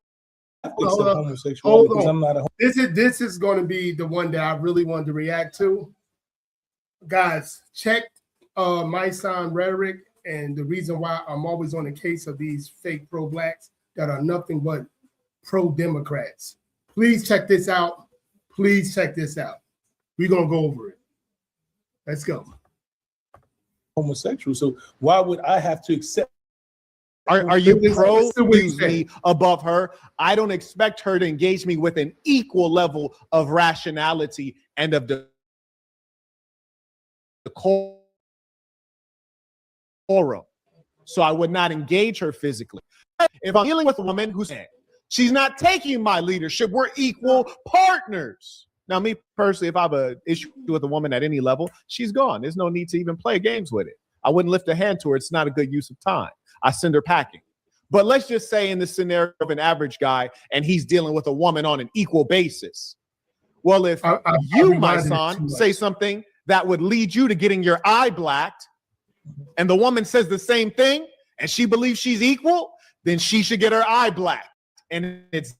This is going to be the one that I really wanted to react to. Guys, check Mysonne rhetoric, and the reason why I'm always on the case of these fake pro-blacks that are nothing but pro-Democrats. Please check this out. Please check this out. We're going to go over it. Let's go. Homosexual. So why would I have to accept? Are you pro use me above her? I don't expect her to engage me with an equal level of rationality and of the decorum. So I would not engage her physically. If I'm dealing with a woman who's saying she's not taking my leadership, we're equal partners. Now, me personally, if I have an issue with a woman at any level, she's gone. There's no need to even play games with it. I wouldn't lift a hand to her. It's not a good use of time. I send her packing. But let's just say in the scenario of an average guy and he's dealing with a woman on an equal basis. Well, if you, Mysonne, say something that would lead you to getting your eye blacked, and the woman says the same thing and she believes she's equal, then she should get her eye blacked. And it's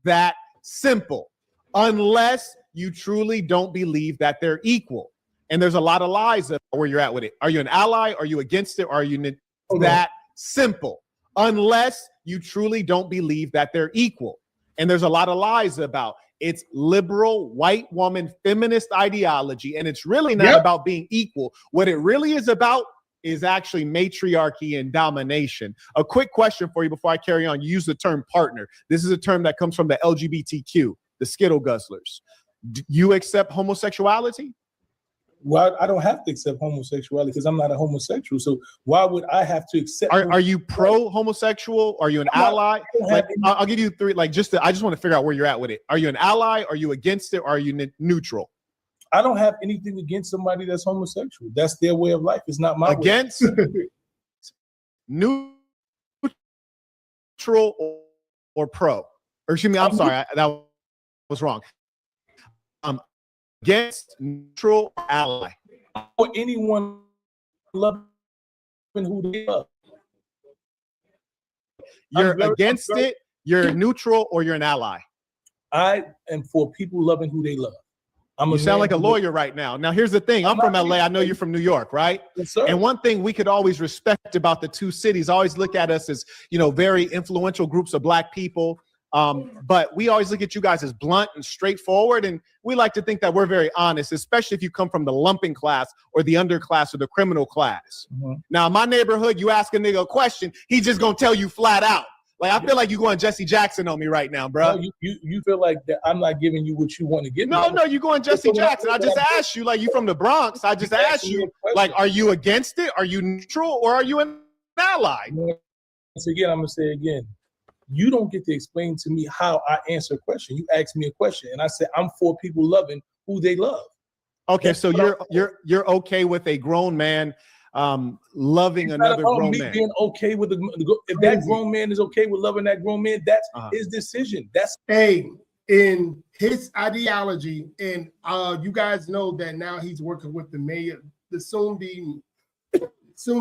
that simple, unless you truly don't believe that they're equal. And there's a lot of lies about where you're at with it. Are you an ally? Are you against it? Or are you that simple, unless you truly don't believe that they're equal? And there's a lot of lies about it's liberal, white woman, feminist ideology. And it's really not about being equal. What it really is about is actually matriarchy and domination. A quick question for you before I carry on. You use the term partner. This is a term that comes from the LGBTQ, the Skittle Guzzlers. Do you accept homosexuality? Well, I don't have to accept homosexuality because I'm not a homosexual. So why would I have to accept? Are you pro homosexual? Are you an ally? Like, I'll give you three. Like, I just want to figure out where you're at with it. Are you an ally? Are you against it? Or are you neutral? I don't have anything against somebody that's homosexual. That's their way of life. It's not my against way. Neutral or pro? Or excuse me, I'm sorry, that was wrong. Against, neutral, or ally? Or anyone loving who they love. You're against it, you're neutral, or you're an ally? I am for people loving who they love. You sound like a lawyer right now. Now, here's the thing. I'm from LA. I know you're from New York, right? Yes, sir. And one thing we could always respect about the two cities, always look at us as, very influential groups of Black people. But we always look at you guys as blunt and straightforward. And we like to think that we're very honest, especially if you come from the lumping class or the underclass or the criminal class. Mm-hmm. Now, in my neighborhood, you ask a nigga a question, he's just going to tell you flat out. Like, I feel like you're going Jesse Jackson on me right now, bro. No, you feel like that I'm not giving you what you want to give me. No, you're going Jesse Jackson. I just asked you, like, you from the Bronx. I just asked you, like, are you against it? Are you neutral? Or are you an ally? So again, I'm going to say again, you don't get to explain to me how I answer a question. You ask me a question, and I said I'm for people loving who they love. Okay, that's so you're okay with a grown man loving another grown man. Being okay with if that grown man is okay with loving that grown man, that's his decision. That's in his ideology, and you guys know that now he's working with the mayor, the soon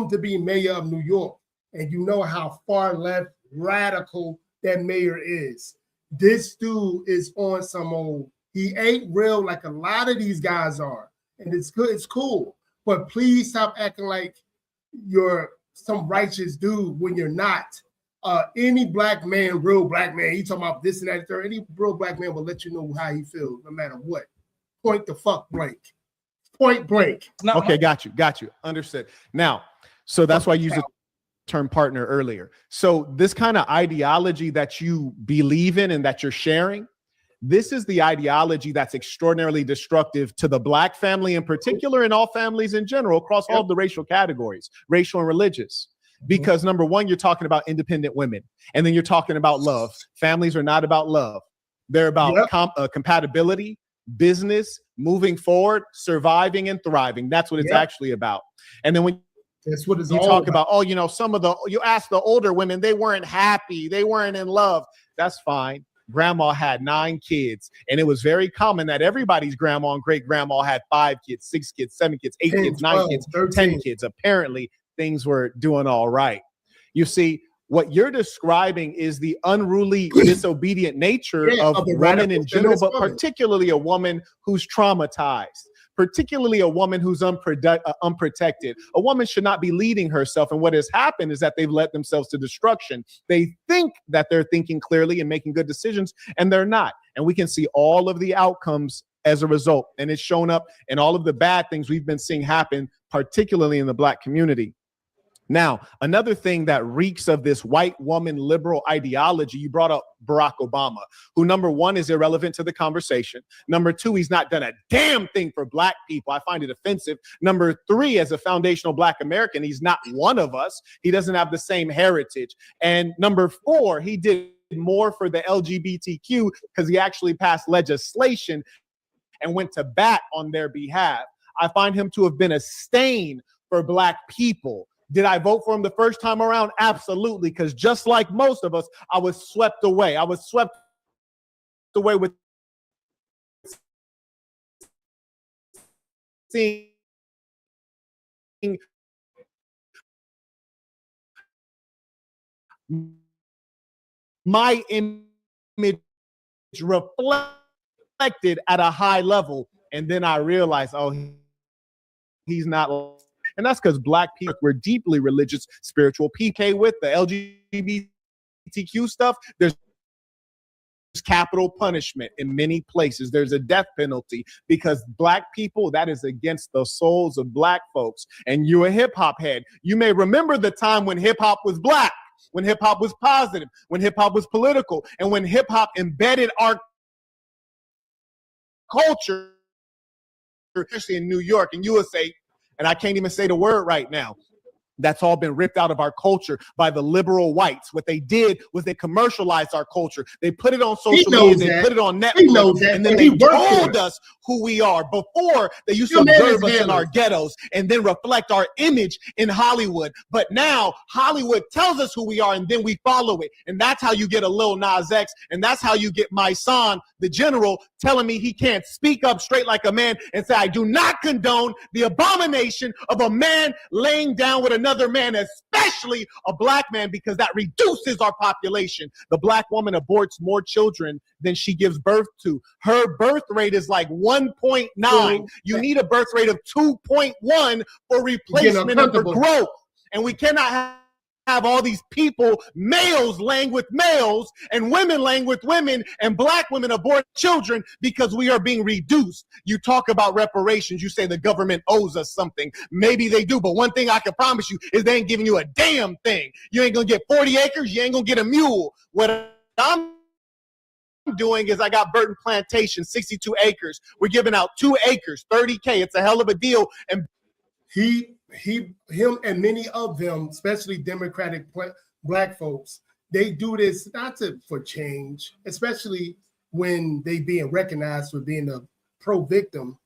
to be mayor of New York, and you know how far left radical that mayor is. This dude is on some old. He ain't real like a lot of these guys are, and it's good. It's cool. But please stop acting like you're some righteous dude when you're not. Any black man, real black man, he talking about this and that, third, any real black man will let you know how he feels, no matter what. Point the fuck blank. Point blank. Okay, got you. Understood. Now, so that's why I use the term partner earlier. So this kind of ideology that you believe in and that you're sharing, this is the ideology that's extraordinarily destructive to the Black family in particular, and all families in general across all the racial categories, racial and religious. Because number one, you're talking about independent women, and then you're talking about love. Families are not about love. They're about compatibility, business, moving forward, surviving and thriving. That's what it's actually about. And then when that's what it's you all talk about. You ask the older women, they weren't happy, they weren't in love. That's fine. Grandma had 9 kids, and it was very common that everybody's grandma and great grandma had 5 kids, 6 kids, 7 kids, 8 kids, 9 kids, 10 kids. Apparently, things were doing all right. You see, what you're describing is the unruly, disobedient nature of women in general, but particularly a woman who's traumatized. Particularly a woman who's unprotected. A woman should not be leading herself. And what has happened is that they've led themselves to destruction. They think that they're thinking clearly and making good decisions, and they're not. And we can see all of the outcomes as a result. And it's shown up in all of the bad things we've been seeing happen, particularly in the Black community. Now, another thing that reeks of this white woman liberal ideology, you brought up Barack Obama, who number one is irrelevant to the conversation. Number two, he's not done a damn thing for Black people. I find it offensive. Number three, as a foundational Black American, he's not one of us. He doesn't have the same heritage. And number four, he did more for the LGBTQ because he actually passed legislation and went to bat on their behalf. I find him to have been a stain for Black people. Did I vote for him the first time around? Absolutely, because just like most of us, I was swept away. I was swept away with seeing my image reflected at a high level. And then I realized, oh, he's not. And that's because Black people were deeply religious, spiritual. PK with the LGBTQ stuff, there's capital punishment in many places. There's a death penalty because black people, that is against the souls of black folks. And you're a hip hop head. You may remember the time when hip hop was black, when hip hop was positive, when hip hop was political, and when hip hop embedded our culture, especially in New York and USA, and I can't even say the word right now. That's all been ripped out of our culture by the liberal whites. What they did was they commercialized our culture. They put it on social media. They put it on Netflix. And then they told us who we are. Before, they used to observe us in our ghettos and then reflect our image in Hollywood. But now Hollywood tells us who we are and then we follow it. And that's how you get a Lil Nas X. And that's how you get Mysonne, the general, telling me he can't speak up straight like a man and say, I do not condone the abomination of a man laying down with another man, especially a black man, because that reduces our population. The black woman aborts more children than she gives birth to. Her birth rate is like 1.9. You need a birth rate of 2.1 for replacement and for growth. And we cannot have all these people, males laying with males and women laying with women and black women abort children because we are being reduced. You talk about reparations. You say the government owes us something. Maybe they do, but one thing I can promise you is they ain't giving you a damn thing. You ain't gonna get 40 acres. You ain't gonna get a mule. What I'm doing is I got Burton Plantation, 62 acres. We're giving out 2 acres, 30K. It's a hell of a deal. And him and many of them, especially Democratic black folks, they do this for change, especially when they being recognized for being a pro-victim,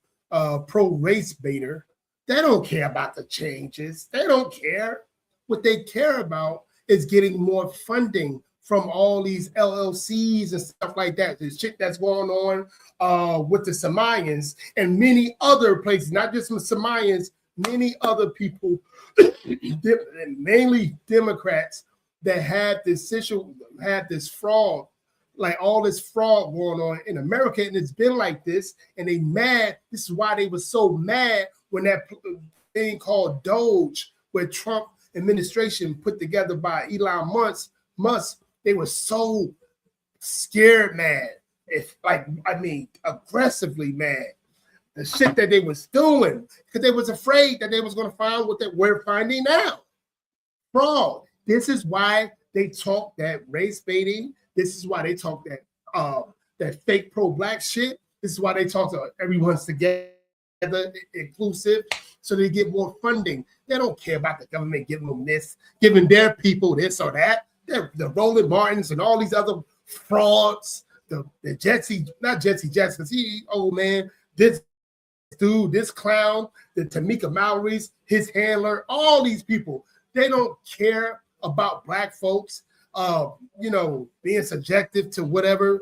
pro-race baiter. They don't care about the changes. They don't care. What they care about is getting more funding from all these LLCs and stuff like that. The shit that's going on with the Samayans and many other places, not just the Samayans, many other people, mainly Democrats, that had this fraud, like all this fraud going on in America, and it's been like this, and they mad. This is why they were so mad when that thing called Doge, where Trump administration put together by Elon Musk, they were so scared mad, aggressively mad. The shit that they was doing, because they was afraid that they was going to find what we're finding now. Fraud. This is why they talk that race baiting. This is why they talk that fake pro-black shit. This is why they talk to everyone's together, inclusive, so they get more funding. They don't care about the government giving them this, giving their people this or that. The Roland Martins and all these other frauds, the not Jesse Jackson, he old man, this dude, this clown, the Tamika Mallory's, his handler, all these people, they don't care about black folks, being subjective to whatever.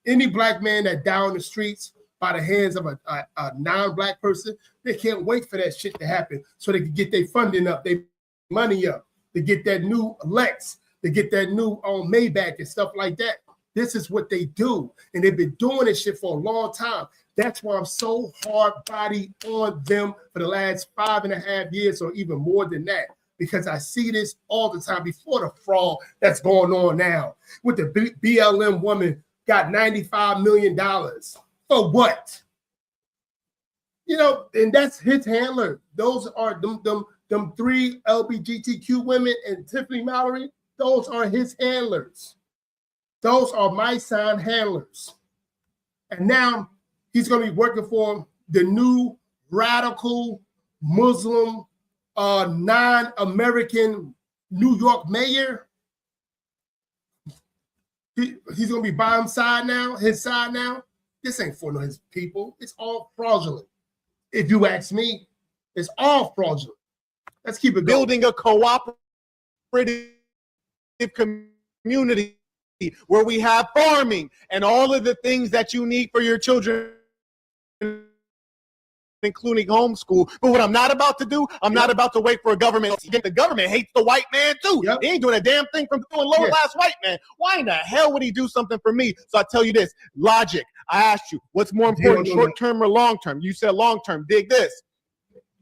Any black man that down the streets by the hands of a non-black person, they can't wait for that shit to happen so they can get their funding up, their money up, to get that new Lex, to get that new Maybach and stuff like that. This is what they do, and they've been doing this shit for a long time. That's why I'm so hard-body on them for the last 5.5 years or even more than that, because I see this all the time before the fraud that's going on now. With the BLM woman got $95 million. For what? And that's his handler. Those are them 3 LGBTQ women and Tiffany Mallory. Those are his handlers. Those are Mysonne handlers. And now he's going to be working for the new radical Muslim non-American New York mayor. He's going to be by his side now. This ain't for his people. It's all fraudulent. If you ask me, it's all fraudulent. Let's keep it going. Building a cooperative community where we have farming and all of the things that you need for your children, including homeschool. But what I'm not about to do, I'm not about to wait for a government. The government hates the white man too. Yep. He ain't doing a damn thing from doing lower class white man. Why in the hell would he do something for me? So I tell you this, logic. I asked you, what's more important, short term or long term? You said long term. Dig this.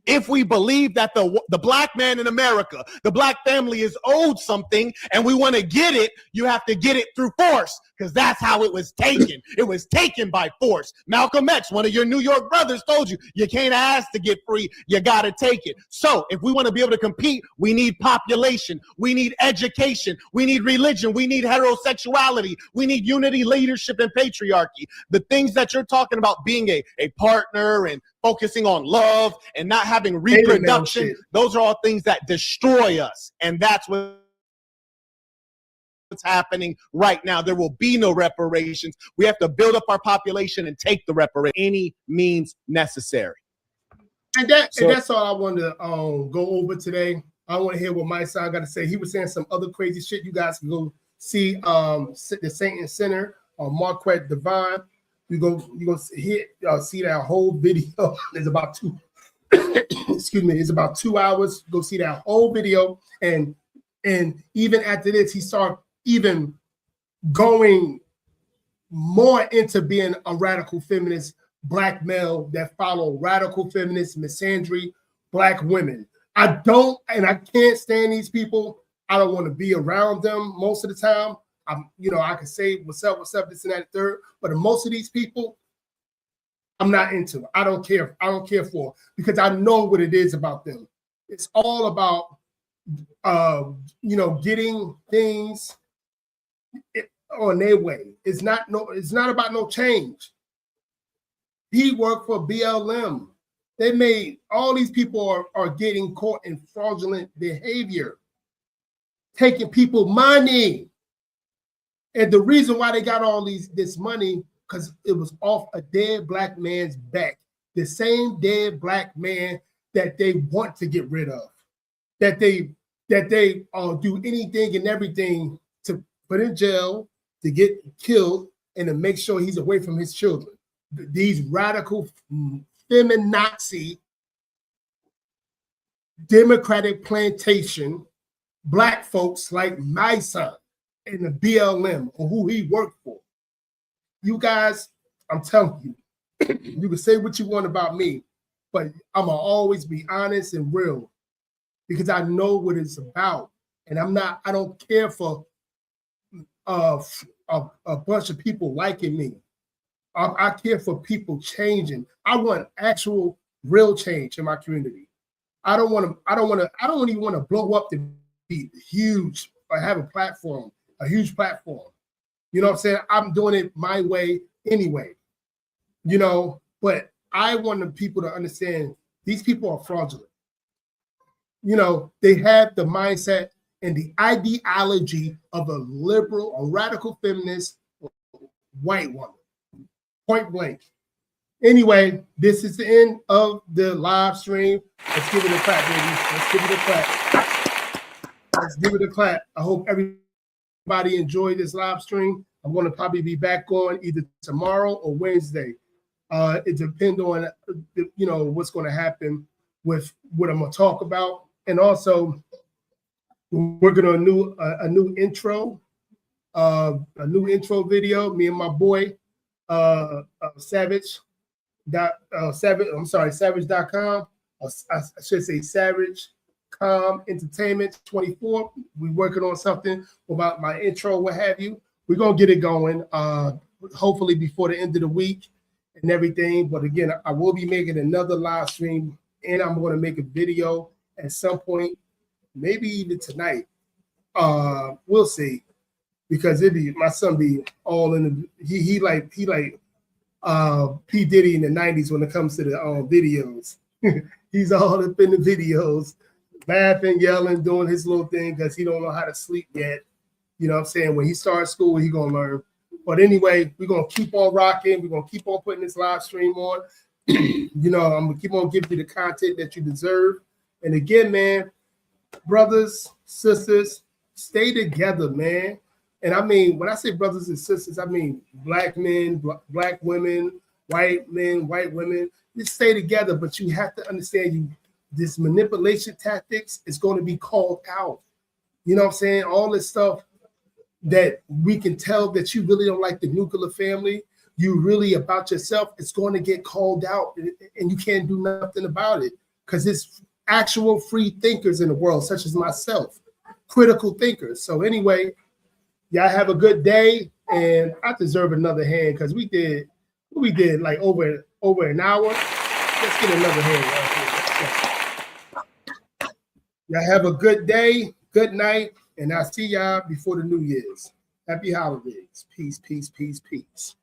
if we believe that the black man in America, the black family is owed something and we want to get it, you have to get it through force, because that's how it was taken. It was taken by force. Malcolm X, one of your New York brothers, told you, you can't ask to get free, you got to take it. So if we want to be able to compete, we need population, we need education, we need religion, we need heterosexuality, we need unity, leadership, and patriarchy. The things that you're talking about, being a partner and focusing on love and not having reproduction, those are all things that destroy us. And that's what's happening right now. There will be no reparations. We have to build up our population and take the reparation any means necessary. And that's all I wanted to go over today. I want to hear what Mysonne got to say. He was saying some other crazy shit. You guys can go see the Saint and Sinner on Marquette Divine. You go see that whole video. It's about it's about 2 hours. Go see that whole video. And even after this, he started even going more into being a radical feminist black male that follow radical feminist misandry black women. I can't stand these people. I don't want to be around them most of the time. I can say what's up, this and that, third. But most of these people, I'm not into. I don't care. I don't care for, because I know what it is about them. It's all about, getting things on their way. It's not about no change. He worked for BLM. They made all these people are getting caught in fraudulent behavior, taking people money. And the reason why they got all this money, because it was off a dead black man's back. The same dead black man that they want to get rid of, that they do anything and everything to put in jail, to get killed, and to make sure he's away from his children. These radical feminazi, Democratic plantation, black folks like Mysonne and the BLM, or who he worked for. You guys, I'm telling you, you can say what you want about me, but I'm gonna always be honest and real, because I know what it's about. And I don't care for a bunch of people liking me. I care for people changing. I want actual real change in my community. I don't even want to blow up to be huge or have a huge platform. You know what I'm saying? I'm doing it my way anyway. But I want the people to understand these people are fraudulent. They have the mindset and the ideology of a liberal, a radical feminist white woman. Point blank. Anyway, this is the end of the live stream. Let's give it a clap, baby. Let's give it a clap. Let's give it a clap. I hope everybody enjoyed this live stream. I'm going to probably be back on either tomorrow or Wednesday. It depends on what's going to happen with what I'm going to talk about, and also we're working on a new intro video. Me and my boy Savage.com. I should say Savage.com Entertainment 24. We're working on something about my intro, what have you. We're gonna get it going, hopefully before the end of the week and everything. But again, I will be making another live stream, and I'm going to make a video at some point, maybe even tonight. We'll see, because my son be all in the he like P. Diddy in the 90s when it comes to the videos. He's all up in the videos, laughing, yelling, doing his little thing because he don't know how to sleep yet. You know what I'm saying? When he starts school, he gonna learn. But anyway, we're gonna keep on rocking. We're gonna keep on putting this live stream on. I'm gonna keep on giving you the content that you deserve. And again, man, brothers, sisters, stay together, man. And I mean, when I say brothers and sisters, I mean black men, black women, white men, white women. Just stay together, but you have to understand this manipulation tactics is going to be called out. You know what I'm saying? All this stuff that we can tell that you really don't like the nuclear family, you really about yourself, it's going to get called out, and you can't do nothing about it. because it's actual free thinkers in the world, such as myself, critical thinkers. So anyway, y'all have a good day, and I deserve another hand because we did like over an hour. Let's get another hand. Y'all have a good day, good night, and I'll see y'all before the New Year's. Happy holidays. Peace, peace, peace, peace.